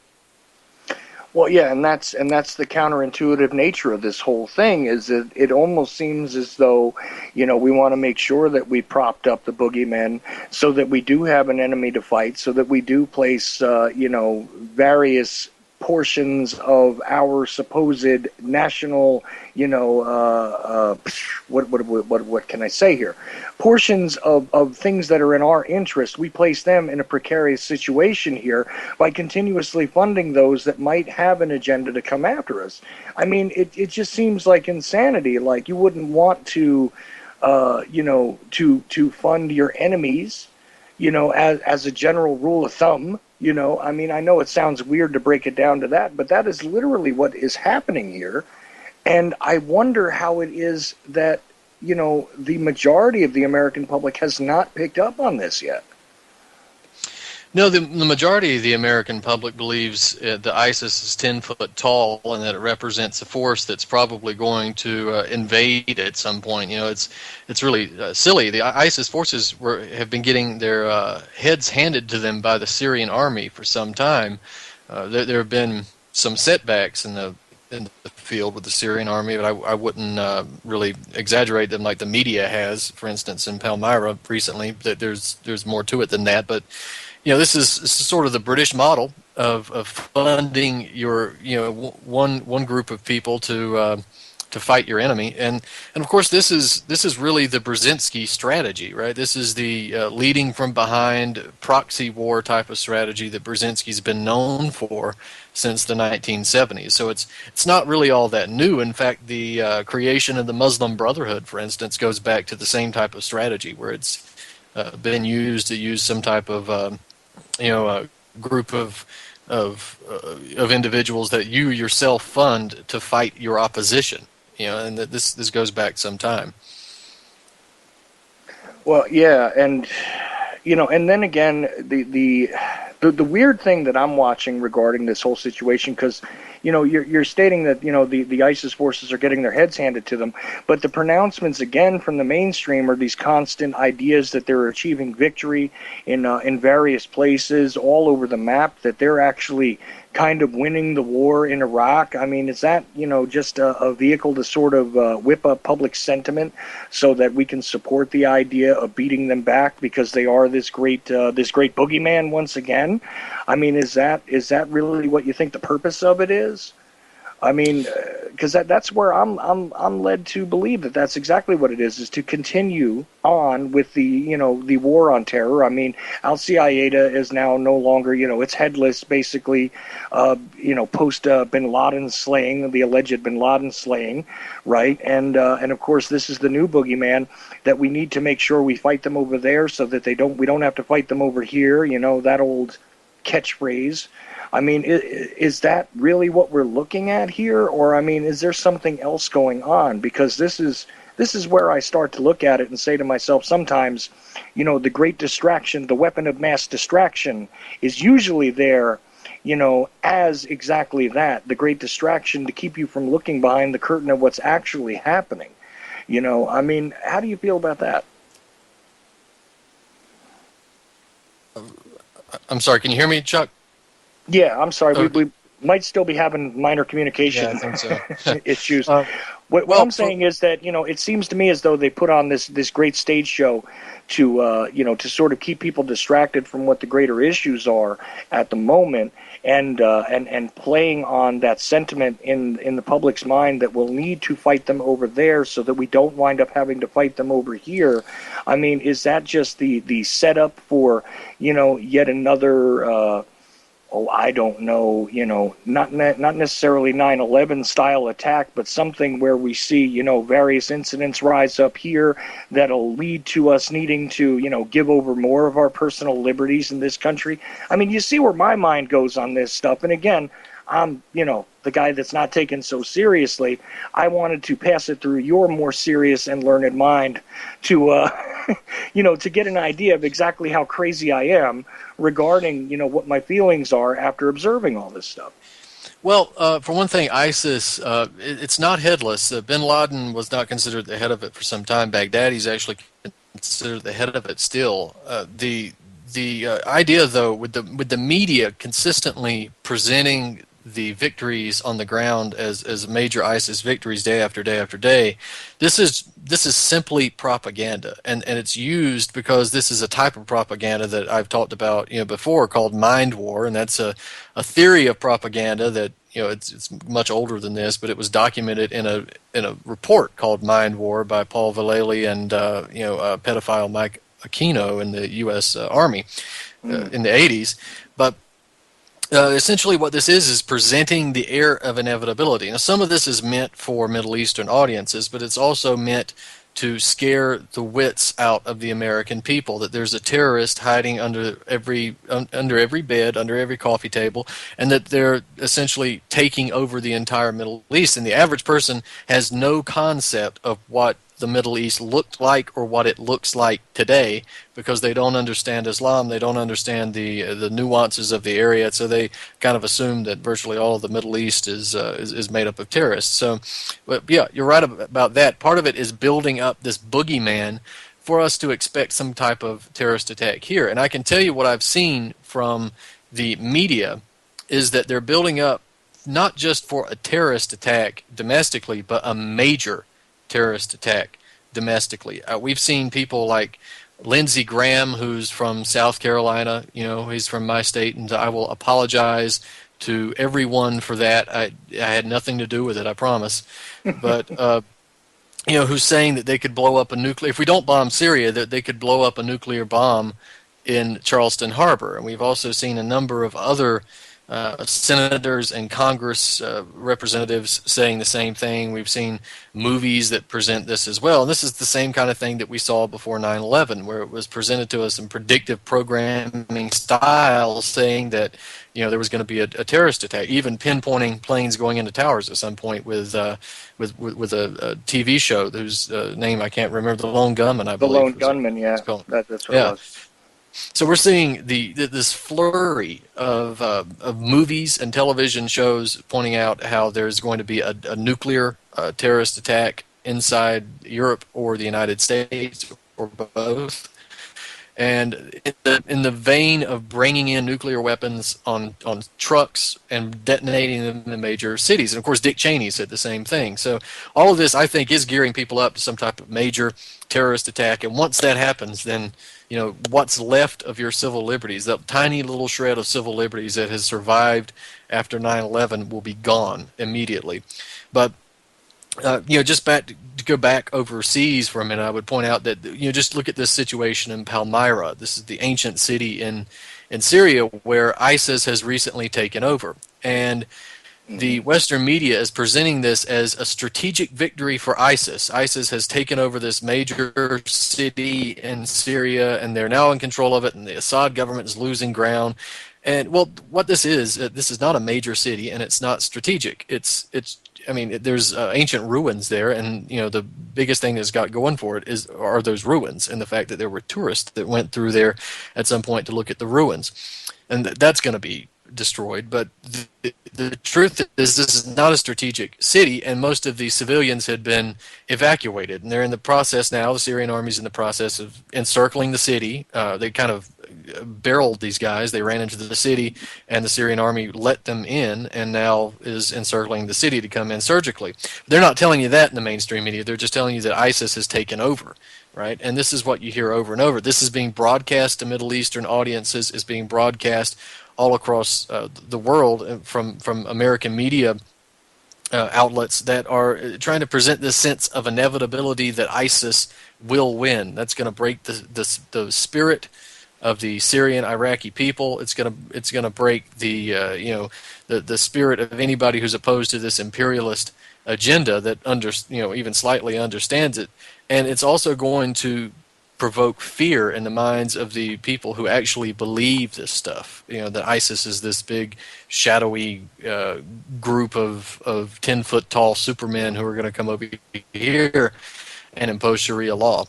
Well, yeah, and that's the counterintuitive nature of this whole thing is that it almost seems as though, we want to make sure that we propped up the boogeymen so that we do have an enemy to fight, so that we do place, various portions of our supposed national, what can I say here? Portions of things that are in our interest, we place them in a precarious situation here by continuously funding those that might have an agenda to come after us. I mean, it just seems like insanity. Like you wouldn't want to, to fund your enemies, as a general rule of thumb. I mean, I know it sounds weird to break it down to that, but that is literally what is happening here. And I wonder how it is that, the majority of the American public has not picked up on this yet. No, the majority of the American public believes the ISIS is 10 foot tall and that it represents a force that's probably going to invade at some point. It's really silly. The ISIS forces have been getting their heads handed to them by the Syrian army for some time. There have been some setbacks in the field with the Syrian army, but I wouldn't really exaggerate them like the media has. For instance, in Palmyra recently, that there's more to it than that, but. This is sort of the British model of funding your, one group of people to fight your enemy, and of course this is really the Brzezinski strategy, right? This is the leading from behind proxy war type of strategy that Brzezinski's been known for since the 1970s. So it's not really all that new. In fact, the creation of the Muslim Brotherhood, for instance, goes back to the same type of strategy where it's been used to use some type of a group of individuals that you yourself fund to fight your opposition. And that this goes back some time. Well, yeah, and and then again, the weird thing that I'm watching regarding this whole situation, because you're stating that the ISIS forces are getting their heads handed to them, but the pronouncements again from the mainstream are these constant ideas that they're achieving victory in various places all over the map, that they're actually kind of winning the war in Iraq. I mean, is that just a vehicle to sort of whip up public sentiment so that we can support the idea of beating them back because they are this great boogeyman once again? I mean, is that really what you think the purpose of it is? I mean, because that's where I'm led to believe that that's exactly what it is to continue on with the the war on terror. I mean, Al Qaeda is now no longer it's headless basically, post Bin Laden slaying, the alleged Bin Laden slaying, right? And of course this is the new boogeyman that we need to make sure we fight them over there so that we don't have to fight them over here. That old catchphrase. I mean, is that really what we're looking at here? Or, I mean, is there something else going on? Because this is where I start to look at it and say to myself sometimes, the great distraction, the weapon of mass distraction is usually there, as exactly that, the great distraction to keep you from looking behind the curtain of what's actually happening. I mean, how do you feel about that? I'm sorry, can you hear me, Chuck? Yeah, I'm sorry. Okay. We might still be having minor communication Yeah, I think so. issues. What I'm saying is that it seems to me as though they put on this great stage show to to sort of keep people distracted from what the greater issues are at the moment, and playing on that sentiment in the public's mind that we'll need to fight them over there so that we don't wind up having to fight them over here. I mean, is that just the setup for yet another? I don't know, not necessarily 9/11 style attack, but something where we see, various incidents rise up here that'll lead to us needing to, give over more of our personal liberties in this country. I mean, you see where my mind goes on this stuff. And again, I'm, the guy that's not taken so seriously. I wanted to pass it through your more serious and learned mind to, to get an idea of exactly how crazy I am regarding, what my feelings are after observing all this stuff. Well, for one thing, ISIS, it's not headless. Bin Laden was not considered the head of it for some time. Baghdadi's actually considered the head of it still. The idea, though, with the media consistently presenting the victories on the ground as major ISIS victories day after day after day, this is simply propaganda, and it's used because this is a type of propaganda that I've talked about before, called mind war, and that's a theory of propaganda that it's much older than this, but it was documented in a report called Mind War by Paul Vallely and pedophile Mike Aquino in the U.S. Army in the 80s. But essentially what this is presenting the air of inevitability. Now, some of this is meant for Middle Eastern audiences, but it's also meant to scare the wits out of the American people, that there's a terrorist hiding under every bed, under every coffee table, and that they're essentially taking over the entire Middle East. And the average person has no concept of what the Middle East looked like or what it looks like today, because they don't understand Islam, they don't understand the nuances of the area, so they kind of assume that virtually all of the Middle East is made up of terrorists. So, but yeah, you're right about that. Part of it is building up this boogeyman for us to expect some type of terrorist attack here. And I can tell you what I've seen from the media is that they're building up not just for a terrorist attack domestically, but a major terrorist attack domestically. We've seen people like Lindsey Graham, who's from South Carolina. He's from my state, and I will apologize to everyone for that. I had nothing to do with it, I promise. But who's saying that they could blow up a nuclear, if we don't bomb Syria, that they could blow up a nuclear bomb in Charleston Harbor. And we've also seen a number of other senators and Congress representatives saying the same thing. We've seen movies that present this as well. And this is the same kind of thing that we saw before 9/11, where it was presented to us in predictive programming style, saying that there was going to be a terrorist attack, even pinpointing planes going into towers at some point with a TV show whose name I can't remember, The Lone Gunman, I The believe. Lone Gunman, yeah, that's what it was. So we're seeing this flurry of movies and television shows pointing out how there's going to be a nuclear terrorist attack inside Europe or the United States or both. And in the vein of bringing in nuclear weapons on trucks and detonating them in major cities. And of course, Dick Cheney said the same thing. So all of this, I think, is gearing people up to some type of major terrorist attack. And once that happens, then what's left of your civil liberties, that tiny little shred of civil liberties that has survived after 9/11, will be gone immediately. But just to go back overseas for a minute, I would point out that just look at this situation in Palmyra. This is the ancient city in Syria where ISIS has recently taken over, and the Western media is presenting this as a strategic victory for ISIS. ISIS has taken over this major city in Syria, and they're now in control of it, and the Assad government is losing ground. And well, what this is not a major city, and it's not strategic. There's ancient ruins there, and the biggest thing that's got going for it are those ruins, and the fact that there were tourists that went through there at some point to look at the ruins, and that's going to be destroyed. But the truth is, this is not a strategic city, and most of the civilians had been evacuated, and they're in the process now. The Syrian army's in the process of encircling the city. They kind of barreled these guys. They ran into the city, and the Syrian army let them in, and now is encircling the city to come in surgically. They're not telling you that in the mainstream media. They're just telling you that ISIS has taken over, right? And this is what you hear over and over. This is being broadcast to Middle Eastern audiences, is being broadcast all across the world from American media outlets that are trying to present this sense of inevitability that ISIS will win. That's going to break the spirit of the Syrian Iraqi people. It's gonna break the spirit of anybody who's opposed to this imperialist agenda that even slightly understands it. And it's also going to provoke fear in the minds of the people who actually believe this stuff. That ISIS is this big, shadowy group of 10-foot tall supermen who are going to come over here and impose Sharia law.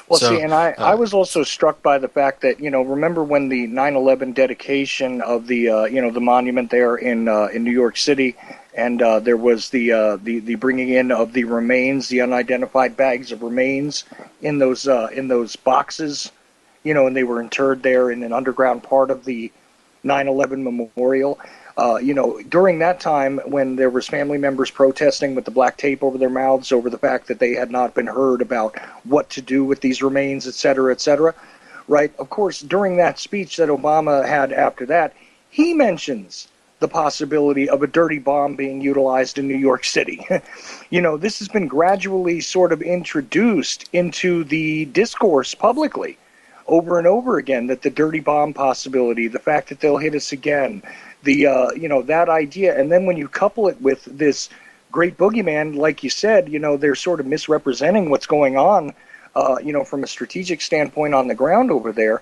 Well, see, So, and I was also struck by the fact that, remember when the 9/11 dedication of the, the monument there in New York City, and there was the bringing in of the remains, the unidentified bags of remains in those boxes, and they were interred there in an underground part of the 9/11 memorial. During that time when there was family members protesting with the black tape over their mouths over the fact that they had not been heard about what to do with these remains, et cetera, right? Of course, during that speech that Obama had after that, he mentions the possibility of a dirty bomb being utilized in New York City. This has been gradually sort of introduced into the discourse publicly over and over again, that the dirty bomb possibility, the fact that they'll hit us again, the that idea. And then when you couple it with this great boogeyman, like you said, they're sort of misrepresenting what's going on, from a strategic standpoint on the ground over there.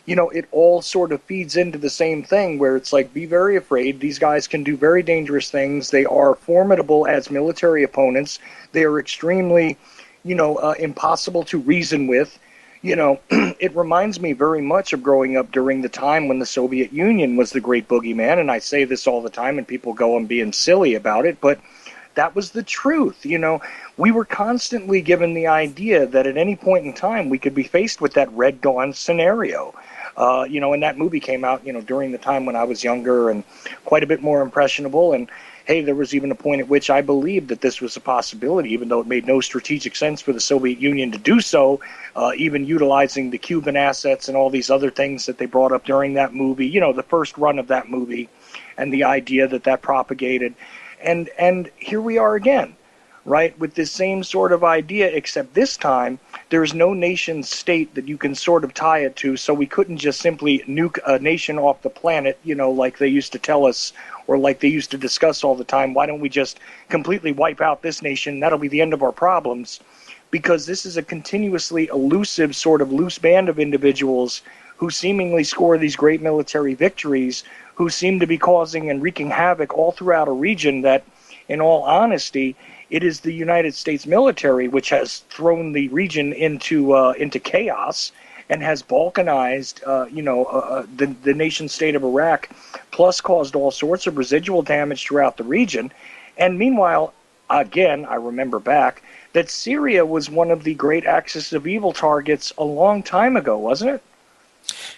It all sort of feeds into the same thing, where it's like, be very afraid. These guys can do very dangerous things. They are formidable as military opponents. They are extremely, impossible to reason with. It reminds me very much of growing up during the time when the Soviet Union was the great boogeyman, and I say this all the time, and people go on being silly about it, but that was the truth. We were constantly given the idea that at any point in time we could be faced with that Red Dawn scenario. And that movie came out, during the time when I was younger and quite a bit more impressionable, and hey, there was even a point at which I believed that this was a possibility, even though it made no strategic sense for the Soviet Union to do so, even utilizing the Cuban assets and all these other things that they brought up during that movie, the first run of that movie, and the idea that propagated. And here we are again, right, with this same sort of idea, except this time there's no nation state that you can sort of tie it to, so we couldn't just simply nuke a nation off the planet, like they used to tell us, or like they used to discuss all the time. Why don't we just completely wipe out this nation? That'll be the end of our problems. Because this is a continuously elusive, sort of loose band of individuals who seemingly score these great military victories, who seem to be causing and wreaking havoc all throughout a region that, in all honesty, it is the United States military which has thrown the region into chaos and has balkanized, the nation state of Iraq, plus caused all sorts of residual damage throughout the region. And meanwhile, again, I remember back that Syria was one of the great axis of evil targets a long time ago, wasn't it?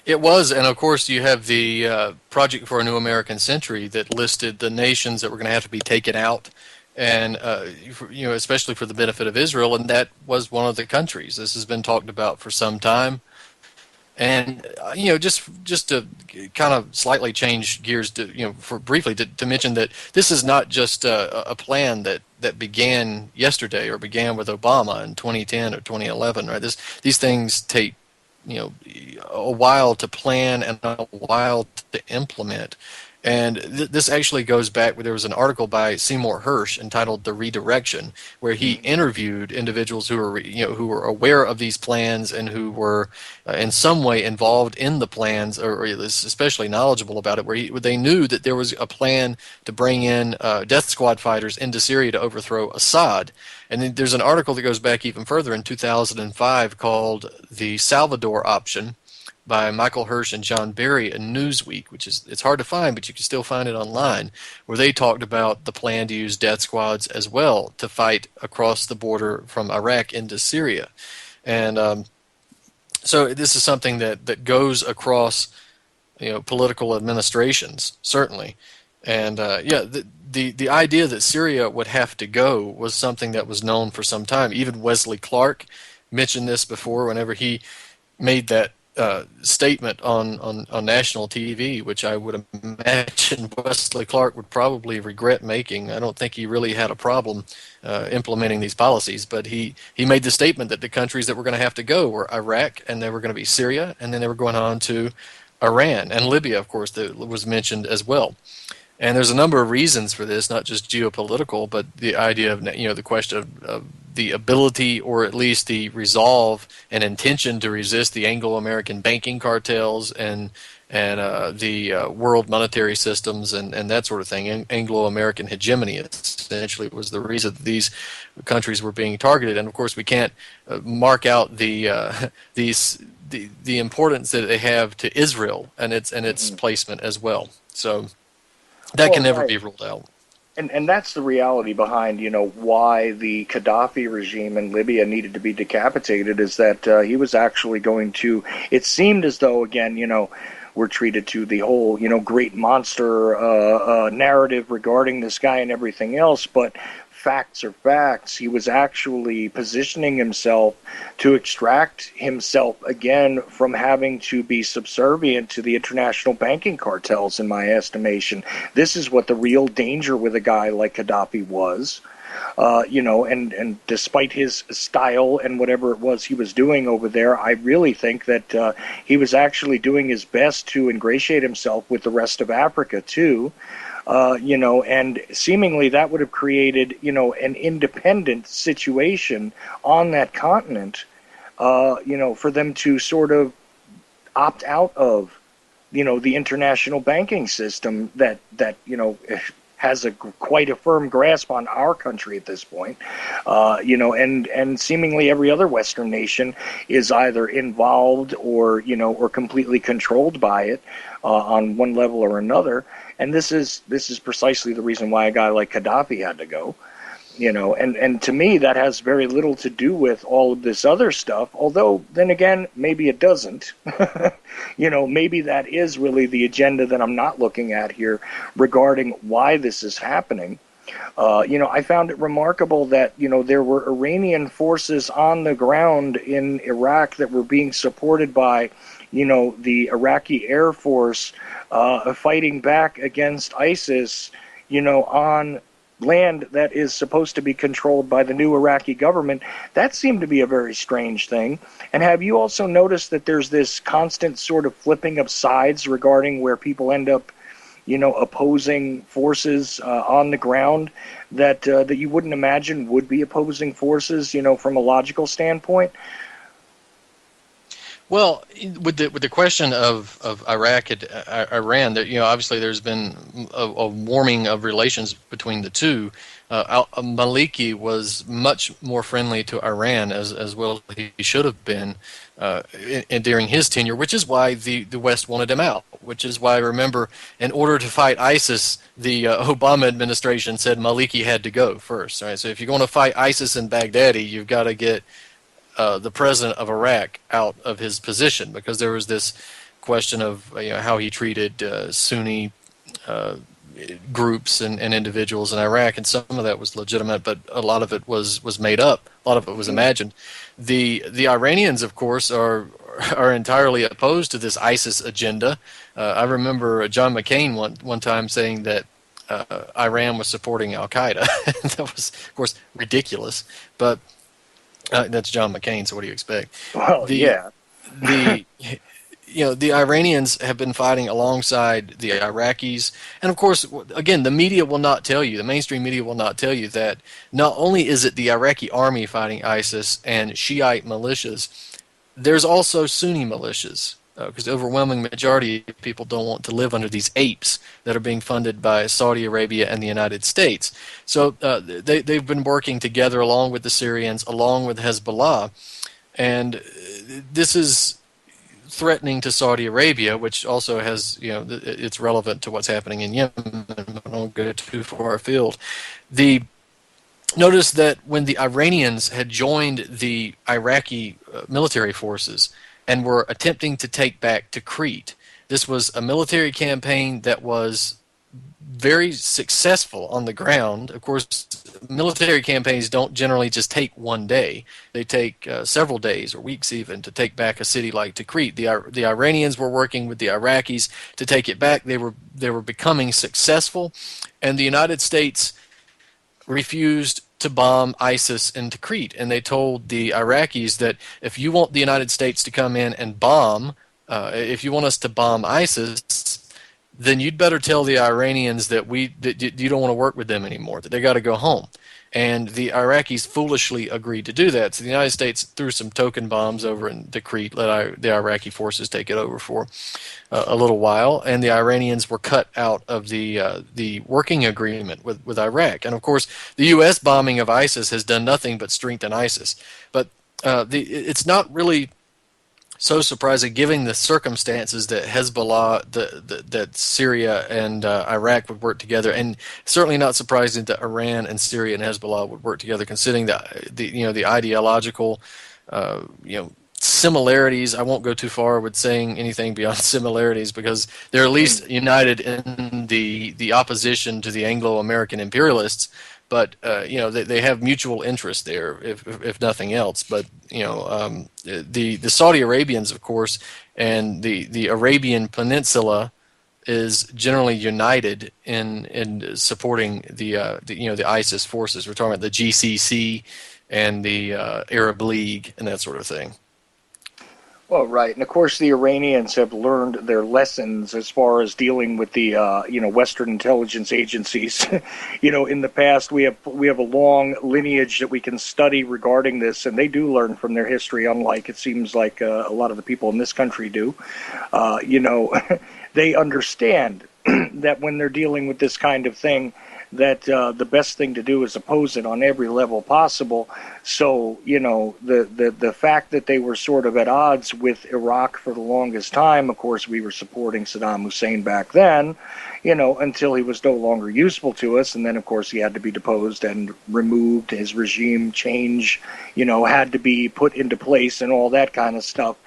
it was, and of course you have the Project for a New American Century that listed the nations that were going to have to be taken out, and especially for the benefit of Israel, and that was one of the countries. This has been talked about for some time. And just to kind of slightly change gears, for briefly to mention that this is not just a plan that began yesterday or began with Obama in 2010 or 2011. Right? These things take a while to plan and a while to implement. And this actually goes back. There was an article by Seymour Hersh entitled "The Redirection," where he interviewed individuals who were aware of these plans and who were in some way involved in the plans, or especially knowledgeable about it. Where they knew that there was a plan to bring in death squad fighters into Syria to overthrow Assad. And then there's an article that goes back even further in 2005 called "The Salvador Option," by Michael Hirsch and John Barry in Newsweek, it's hard to find, but you can still find it online, where they talked about the plan to use death squads as well to fight across the border from Iraq into Syria. And so this is something that goes across political administrations, certainly. And the idea that Syria would have to go was something that was known for some time. Even Wesley Clark mentioned this before whenever he made that statement on national TV, which I would imagine Wesley Clark would probably regret making. I don't think he really had a problem implementing these policies, but he made the statement that the countries that were going to have to go were Iraq, and they were going to be Syria, and then they were going on to Iran and Libya, of course, that was mentioned as well. And there's a number of reasons for this, not just geopolitical, but the idea of the question of the ability, or at least the resolve and intention to resist the Anglo-American banking cartels and the world monetary systems and that sort of thing. Anglo-American hegemony essentially was the reason that these countries were being targeted. And of course, we can't mark out the importance that they have to Israel and its placement as well. So that can Well, never right. be ruled out. And that's the reality behind, why the Gaddafi regime in Libya needed to be decapitated, is that he was actually going to, it seemed as though, again, we're treated to the whole, great monster narrative regarding this guy and everything else, but facts are facts. He was actually positioning himself to extract himself again from having to be subservient to the international banking cartels, in my estimation. This is what the real danger with a guy like Gaddafi was. And despite his style and whatever it was he was doing over there, I really think that he was actually doing his best to ingratiate himself with the rest of Africa, too. And seemingly that would have created, an independent situation on that continent, for them to sort of opt out of, the international banking system that has quite a firm grasp on our country at this point, and seemingly every other Western nation is either involved or completely controlled by it on one level or another. And this is precisely the reason why a guy like Gaddafi had to go. And to me, that has very little to do with all of this other stuff. Although, then again, maybe it doesn't. Maybe that is really the agenda that I'm not looking at here regarding why this is happening. I found it remarkable that, there were Iranian forces on the ground in Iraq that were being supported by, the Iraqi Air Force fighting back against ISIS, on land that is supposed to be controlled by the new Iraqi government. That seemed to be a very strange thing. And have you also noticed that there's this constant sort of flipping of sides regarding where people end up, opposing forces on the ground that you wouldn't imagine would be opposing forces, from a logical standpoint? Well, with the question of Iraq and Iran, that obviously there's been a warming of relations between the two. Maliki was much more friendly to Iran as well as he should have been during his tenure, which is why the West wanted him out. Which is why, remember, in order to fight ISIS, the Obama administration said Maliki had to go first. Right? So if you're going to fight ISIS in Baghdadi, you've got to get the president of Iraq out of his position, because there was this question of how he treated Sunni groups and individuals in Iraq, and some of that was legitimate, but a lot of it was made up. A lot of it was imagined. The Iranians, of course, are entirely opposed to this ISIS agenda. I remember John McCain one time saying that Iran was supporting Al Qaeda. That was, of course, ridiculous, but that's John McCain, so what do you expect? Well, The yeah. the the Iranians have been fighting alongside the Iraqis, and of course, again, the media will not tell you, the mainstream media will not tell you that not only is it the Iraqi army fighting ISIS and Shiite militias, there's also Sunni militias. Because the overwhelming majority of people don't want to live under these apes that are being funded by Saudi Arabia and the United States. So they've been working together along with the Syrians, along with Hezbollah, and this is threatening to Saudi Arabia, which also has, it's relevant to what's happening in Yemen. I don't go too far afield. Notice that when the Iranians had joined the Iraqi military forces and were attempting to take back Tikrit, this was a military campaign that was very successful on the ground. Of course, military campaigns don't generally just take one day. They take several days or weeks even to take back a city like Tikrit. The Iranians were working with the Iraqis to take it back. They were becoming successful, and the United States refused to bomb ISIS in Tikrit, and they told the Iraqis that if you want the United States to come in and bomb, if you want us to bomb ISIS, then you'd better tell the Iranians that you don't want to work with them anymore, that they got to go home. and the Iraqis foolishly agreed to do that. So the United States threw some token bombs over in Crete, let the Iraqi forces take it over for a little while, and the Iranians were cut out of the working agreement with Iraq. And of course, the U.S. bombing of ISIS has done nothing but strengthen ISIS. But it's not really so surprising, given the circumstances that Hezbollah, that Syria and Iraq would work together, and certainly not surprising that Iran and Syria and Hezbollah would work together, considering the ideological similarities. I won't go too far with saying anything beyond similarities, because they're at least united in the opposition to the Anglo-American imperialists. But they have mutual interest there, if nothing else. But the Saudi Arabians, of course, and the Arabian Peninsula is generally united in supporting the ISIS forces. We're talking about the GCC and the Arab League and that sort of thing. Well, right, and of course the Iranians have learned their lessons as far as dealing with the Western intelligence agencies. In the past we have a long lineage that we can study regarding this, and they do learn from their history. Unlike it seems like a lot of the people in this country do. They understand that when they're dealing with this kind of thing, that the best thing to do is oppose it on every level possible. So, the fact that they were sort of at odds with Iraq for the longest time, of course, we were supporting Saddam Hussein back then, until he was no longer useful to us. And then, of course, he had to be deposed and removed. His regime change, had to be put into place and all that kind of stuff.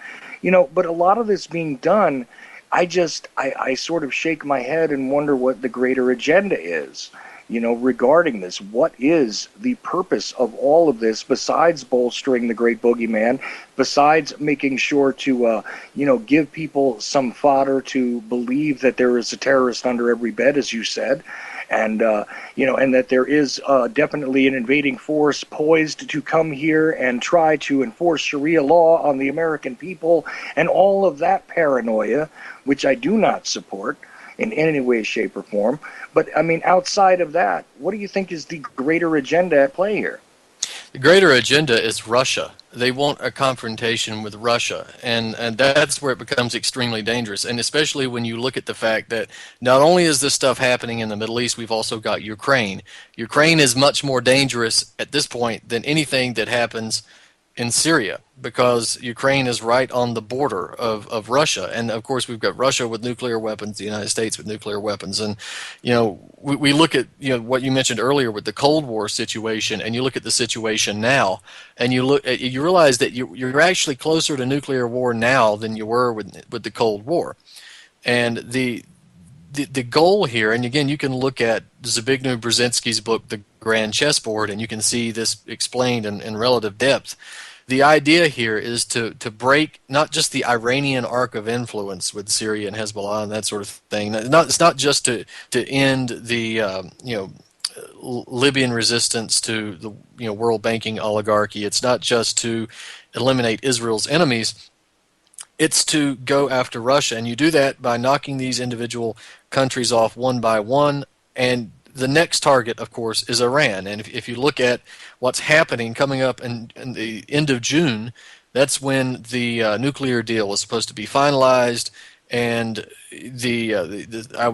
But a lot of this being done, I sort of shake my head and wonder what the greater agenda is. Regarding this. What is the purpose of all of this besides bolstering the great boogeyman, besides making sure to, give people some fodder to believe that there is a terrorist under every bed, as you said, and, and that there is definitely an invading force poised to come here and try to enforce Sharia law on the American people, and all of that paranoia, which I do not support in any way, shape, or form. But, outside of that, what do you think is the greater agenda at play here? The greater agenda is Russia. They want a confrontation with Russia, and that's where it becomes extremely dangerous, and especially when you look at the fact that not only is this stuff happening in the Middle East, we've also got Ukraine. Ukraine is much more dangerous at this point than anything that happens in Syria, because Ukraine is right on the border of Russia. And of course we've got Russia with nuclear weapons, the United States with nuclear weapons. And we look at what you mentioned earlier with the Cold War situation, and you look at the situation now, and you realize that you're actually closer to nuclear war now than you were with the Cold War. And the goal here, and again, you can look at Zbigniew Brzezinski's book, The Grand Chessboard, and you can see this explained in relative depth. The idea here is to break not just the Iranian arc of influence with Syria and Hezbollah and that sort of thing. It's not just to end the Libyan resistance to the world banking oligarchy. It's not just to eliminate Israel's enemies. It's to go after Russia, and you do that by knocking these individual countries off one by one. And the next target, of course, is Iran. And if you look at what's happening coming up in the end of June, that's when the nuclear deal is supposed to be finalized, and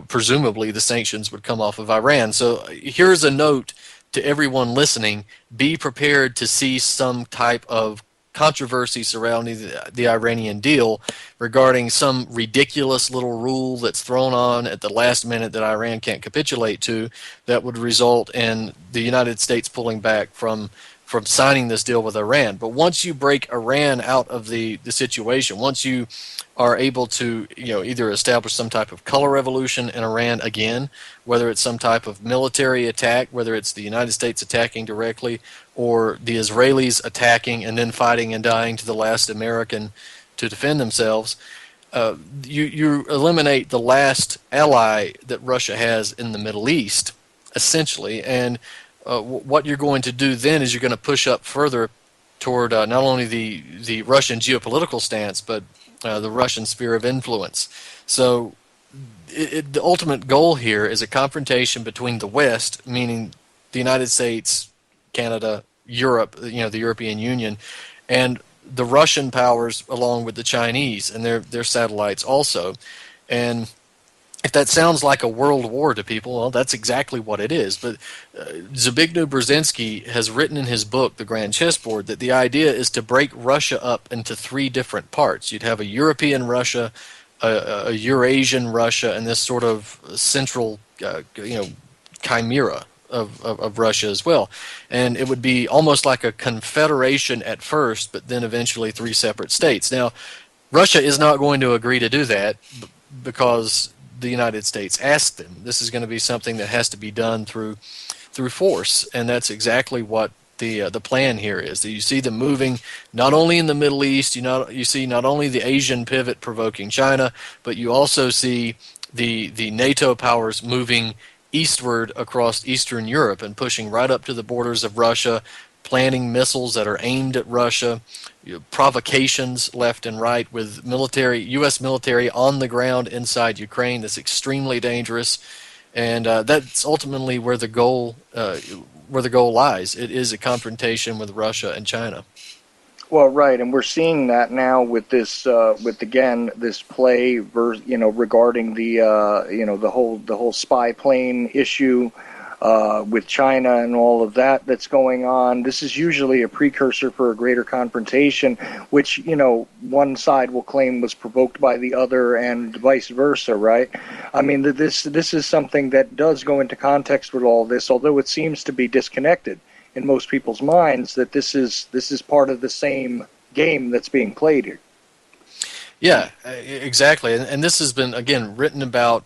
presumably the sanctions would come off of Iran. So here's a note to everyone listening: be prepared to see some type of controversy surrounding the Iranian deal regarding some ridiculous little rule that's thrown on at the last minute that Iran can't capitulate to, that would result in the United States pulling back from signing this deal with Iran. But once you break Iran out of the situation, once you are able to either establish some type of color revolution in Iran again, whether it's some type of military attack, whether it's the United States attacking directly or the Israelis attacking and then fighting and dying to the last American to defend themselves, you eliminate the last ally that Russia has in the Middle East, essentially. And what you're going to do then is you're going to push up further toward not only the Russian geopolitical stance, but the Russian sphere of influence. So the ultimate goal here is a confrontation between the West, meaning the United States, Canada, Europe, the European Union, and the Russian powers along with the Chinese and their satellites also. And if that sounds like a world war to people, well, that's exactly what it is. But Zbigniew Brzezinski has written in his book, The Grand Chessboard, that the idea is to break Russia up into three different parts. You'd have a European Russia, a Eurasian Russia, and this sort of central, chimera of Russia as well. And it would be almost like a confederation at first, but then eventually three separate states. Now, Russia is not going to agree to do that because the United States asked them. This is going to be something that has to be done through force, and that's exactly what the plan here is. That you see them moving not only in the Middle East, you see not only the Asian pivot provoking China, but you also see the NATO powers moving eastward across Eastern Europe and pushing right up to the borders of Russia, planting missiles that are aimed at Russia, provocations left and right with U.S. military on the ground inside Ukraine. That's extremely dangerous, and that's ultimately where the goal lies. It is a confrontation with Russia and China. Well, right, and we're seeing that now with this, this play, regarding the whole spy plane issue with China and all of that's going on. This is usually a precursor for a greater confrontation, which one side will claim was provoked by the other, and vice versa, right? I mean, this is something that does go into context with all this, although it seems to be disconnected in most people's minds, that this is part of the same game that's being played here. Yeah, exactly. And this has been, again, written about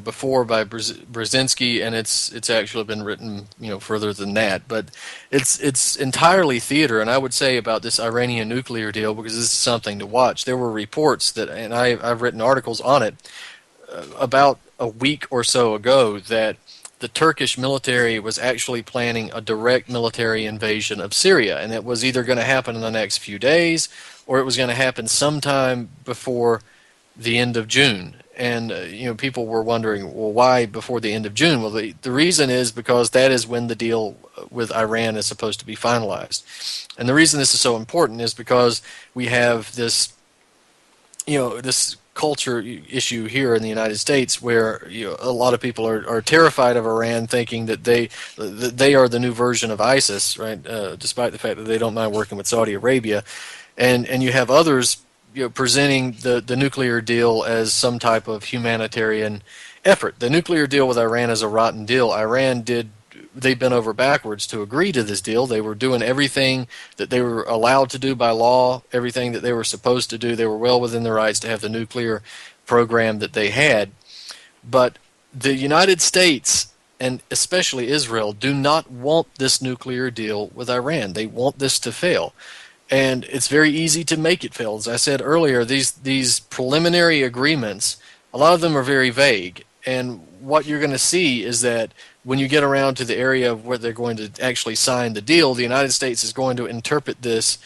before by Brzezinski, and it's actually been written further than that. But it's entirely theater. And I would say about this Iranian nuclear deal, because this is something to watch. There were reports that, and I've written articles on it about a week or so ago, that the Turkish military was actually planning a direct military invasion of Syria, and it was either going to happen in the next few days or it was going to happen sometime before the end of June. And people were wondering, well, why before the end of June? Well, the reason is because that is when the deal with Iran is supposed to be finalized. And the reason this is so important is because we have this culture issue here in the United States, where a lot of people are terrified of Iran, thinking that they are the new version of ISIS, right? Despite the fact that they don't mind working with Saudi Arabia, and you have others presenting the nuclear deal as some type of humanitarian effort. The nuclear deal with Iran is a rotten deal. They bent over backwards to agree to this deal. They were doing everything that they were allowed to do by law, everything that they were supposed to do. They were well within their rights to have the nuclear program that they had. But the United States, and especially Israel, do not want this nuclear deal with Iran. They want this to fail. And it's very easy to make it fail. As I said earlier, these preliminary agreements, a lot of them are very vague. And what you're going to see is that when you get around to the area of where they're going to actually sign the deal, the United States is going to interpret this,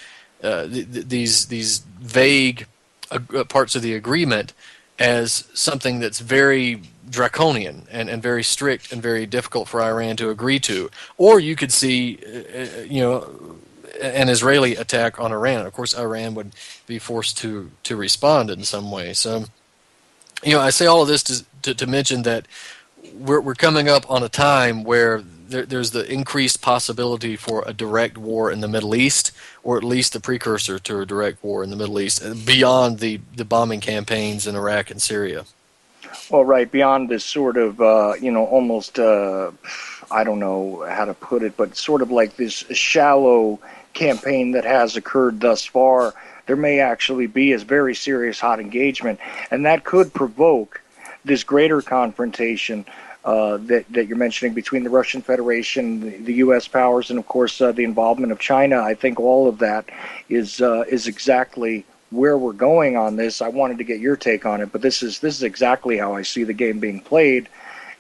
these vague parts of the agreement as something that's very draconian and very strict and very difficult for Iran to agree to. Or you could see, an Israeli attack on Iran. Of course, Iran would be forced to respond in some way. So, I say all of this to mention that we're coming up on a time where there's the increased possibility for a direct war in the Middle East, or at least the precursor to a direct war in the Middle East, beyond the bombing campaigns in Iraq and Syria. Well, right, beyond this sort of, almost, I don't know how to put it, but sort of like this shallow campaign that has occurred thus far, there may actually be a very serious hot engagement, and that could provoke this greater confrontation that you're mentioning between the Russian Federation, the U.S. powers, and of course the involvement of China. I think all of that is exactly where we're going on this. I wanted to get your take on it, but this is exactly how I see the game being played.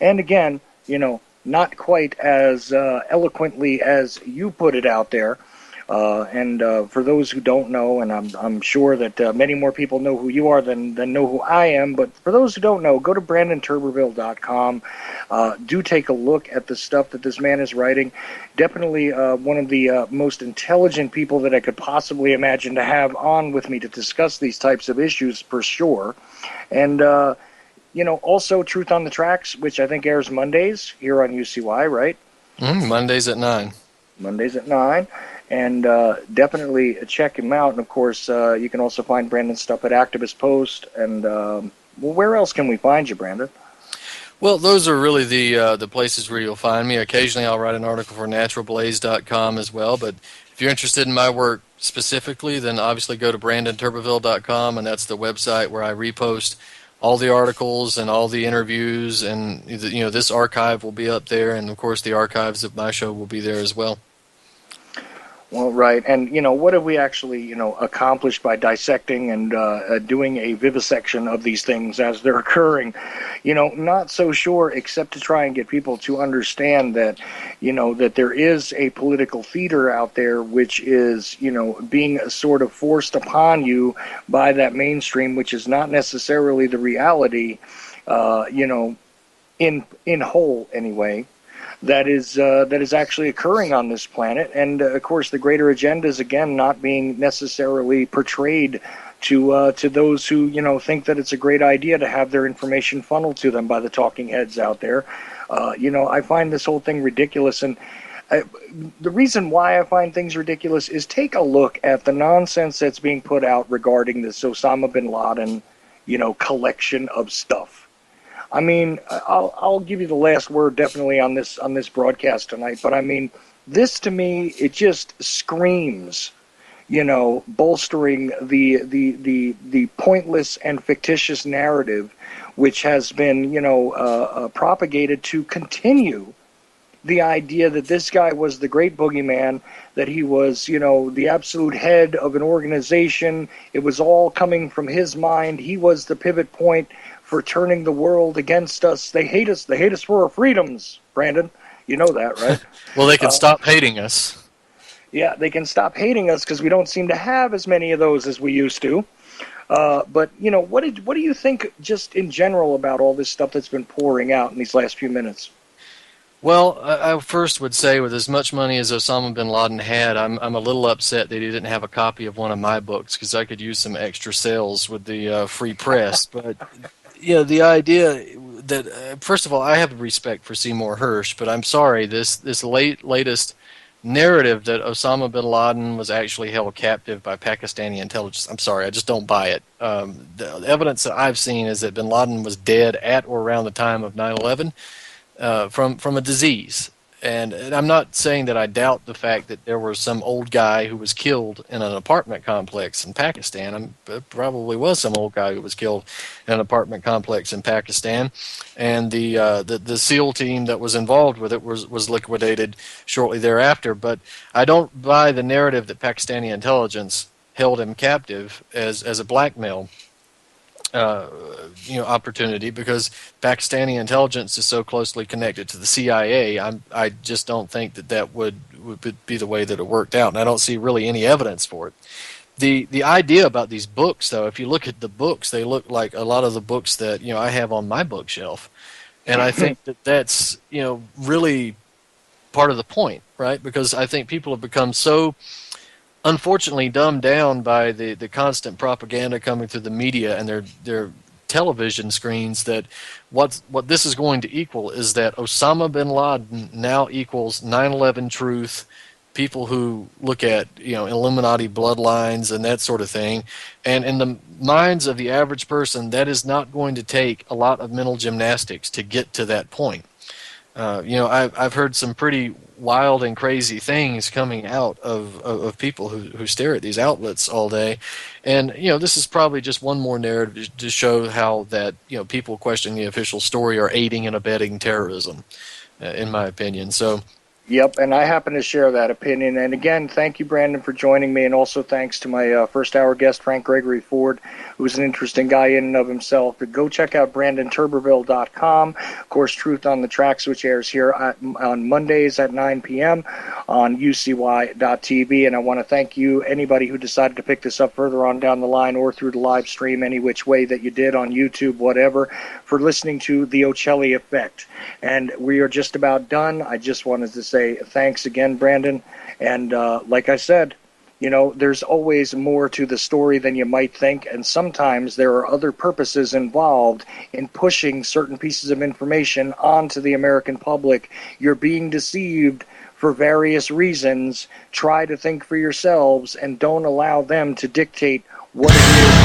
And again, not quite as eloquently as you put it out there. And for those who don't know, and I'm sure that many more people know who you are than know who I am, but for those who don't know, go to BrandonTurberville.com. Do take a look at the stuff that this man is writing. Definitely one of the most intelligent people that I could possibly imagine to have on with me to discuss these types of issues, for sure. And, also Truth on the Tracks, which I think airs Mondays here on UCY, right? Mondays at 9. Mondays at 9. And definitely check him out. And, of course, you can also find Brandon's stuff at Activist Post. And, where else can we find you, Brandon? Well, those are really the places where you'll find me. Occasionally I'll write an article for naturalblaze.com as well. But if you're interested in my work specifically, then obviously go to brandonturberville.com, and that's the website where I repost all the articles and all the interviews. And, this archive will be up there. And, of course, the archives of my show will be there as well. Well, right. And, what have we actually, accomplished by dissecting and doing a vivisection of these things as they're occurring? Not so sure, except to try and get people to understand that, that there is a political theater out there which is, being sort of forced upon you by that mainstream, which is not necessarily the reality, in whole anyway. That is actually occurring on this planet, and of course the greater agenda is again not being necessarily portrayed to those who think that it's a great idea to have their information funneled to them by the talking heads out there. I find this whole thing ridiculous, and the reason why I find things ridiculous is take a look at the nonsense that's being put out regarding this Osama bin Laden, collection of stuff. I mean, I'll give you the last word definitely on this broadcast tonight, but I mean, this to me, it just screams, bolstering the pointless and fictitious narrative which has been, propagated to continue the idea that this guy was the great boogeyman, that he was, the absolute head of an organization. It was all coming from his mind. He was the pivot point for turning the world against us. They hate us. They hate us for our freedoms, Brandon. You know that, right? Well, they can stop hating us. Yeah, they can stop hating us because we don't seem to have as many of those as we used to. But, what do you think just in general about all this stuff that's been pouring out in these last few minutes? Well, I first would say with as much money as Osama bin Laden had, I'm a little upset that he didn't have a copy of one of my books because I could use some extra sales with the free press. But the idea that, first of all, I have respect for Seymour Hersh, but I'm sorry, this latest narrative that Osama bin Laden was actually held captive by Pakistani intelligence, I'm sorry, I just don't buy it. The evidence that I've seen is that bin Laden was dead at or around the time of 9/11 from a disease. And I'm not saying that I doubt the fact that there was some old guy who was killed in an apartment complex in Pakistan. There probably was some old guy who was killed in an apartment complex in Pakistan, and the SEAL team that was involved with it was liquidated shortly thereafter. But I don't buy the narrative that Pakistani intelligence held him captive as a blackmail opportunity, because Pakistani intelligence is so closely connected to the CIA. I just don't think that would be the way that it worked out, and I don't see really any evidence for it. The idea about these books, though, if you look at the books, they look like a lot of the books that I have on my bookshelf, and I think that's really part of the point, right? Because I think people have become so unfortunately dumbed down by the constant propaganda coming through the media and their television screens that what this is going to equal is that Osama bin Laden now equals 9/11 truth, people who look at Illuminati bloodlines and that sort of thing, and in the minds of the average person, that is not going to take a lot of mental gymnastics to get to that point. I've heard some pretty wild and crazy things coming out of people who stare at these outlets all day, and this is probably just one more narrative to show how that people questioning the official story are aiding and abetting terrorism, in my opinion. So. Yep, and I happen to share that opinion. And again, thank you, Brandon, for joining me, and also thanks to my first-hour guest, Frank Gregory Ford, who's an interesting guy in and of himself. But go check out BrandonTurberville.com. Of course, Truth on the Tracks, which airs here on Mondays at 9 p.m. on UCY.tv. And I want to thank you, anybody who decided to pick this up further on down the line or through the live stream, any which way that you did on YouTube, whatever, for listening to the Ochelli Effect. And we are just about done. I just wanted to say thanks again, Brandon. And like I said, you know, there's always more to the story than you might think, and sometimes there are other purposes involved in pushing certain pieces of information onto the American public. You're being deceived for various reasons. Try to think for yourselves and don't allow them to dictate what it is.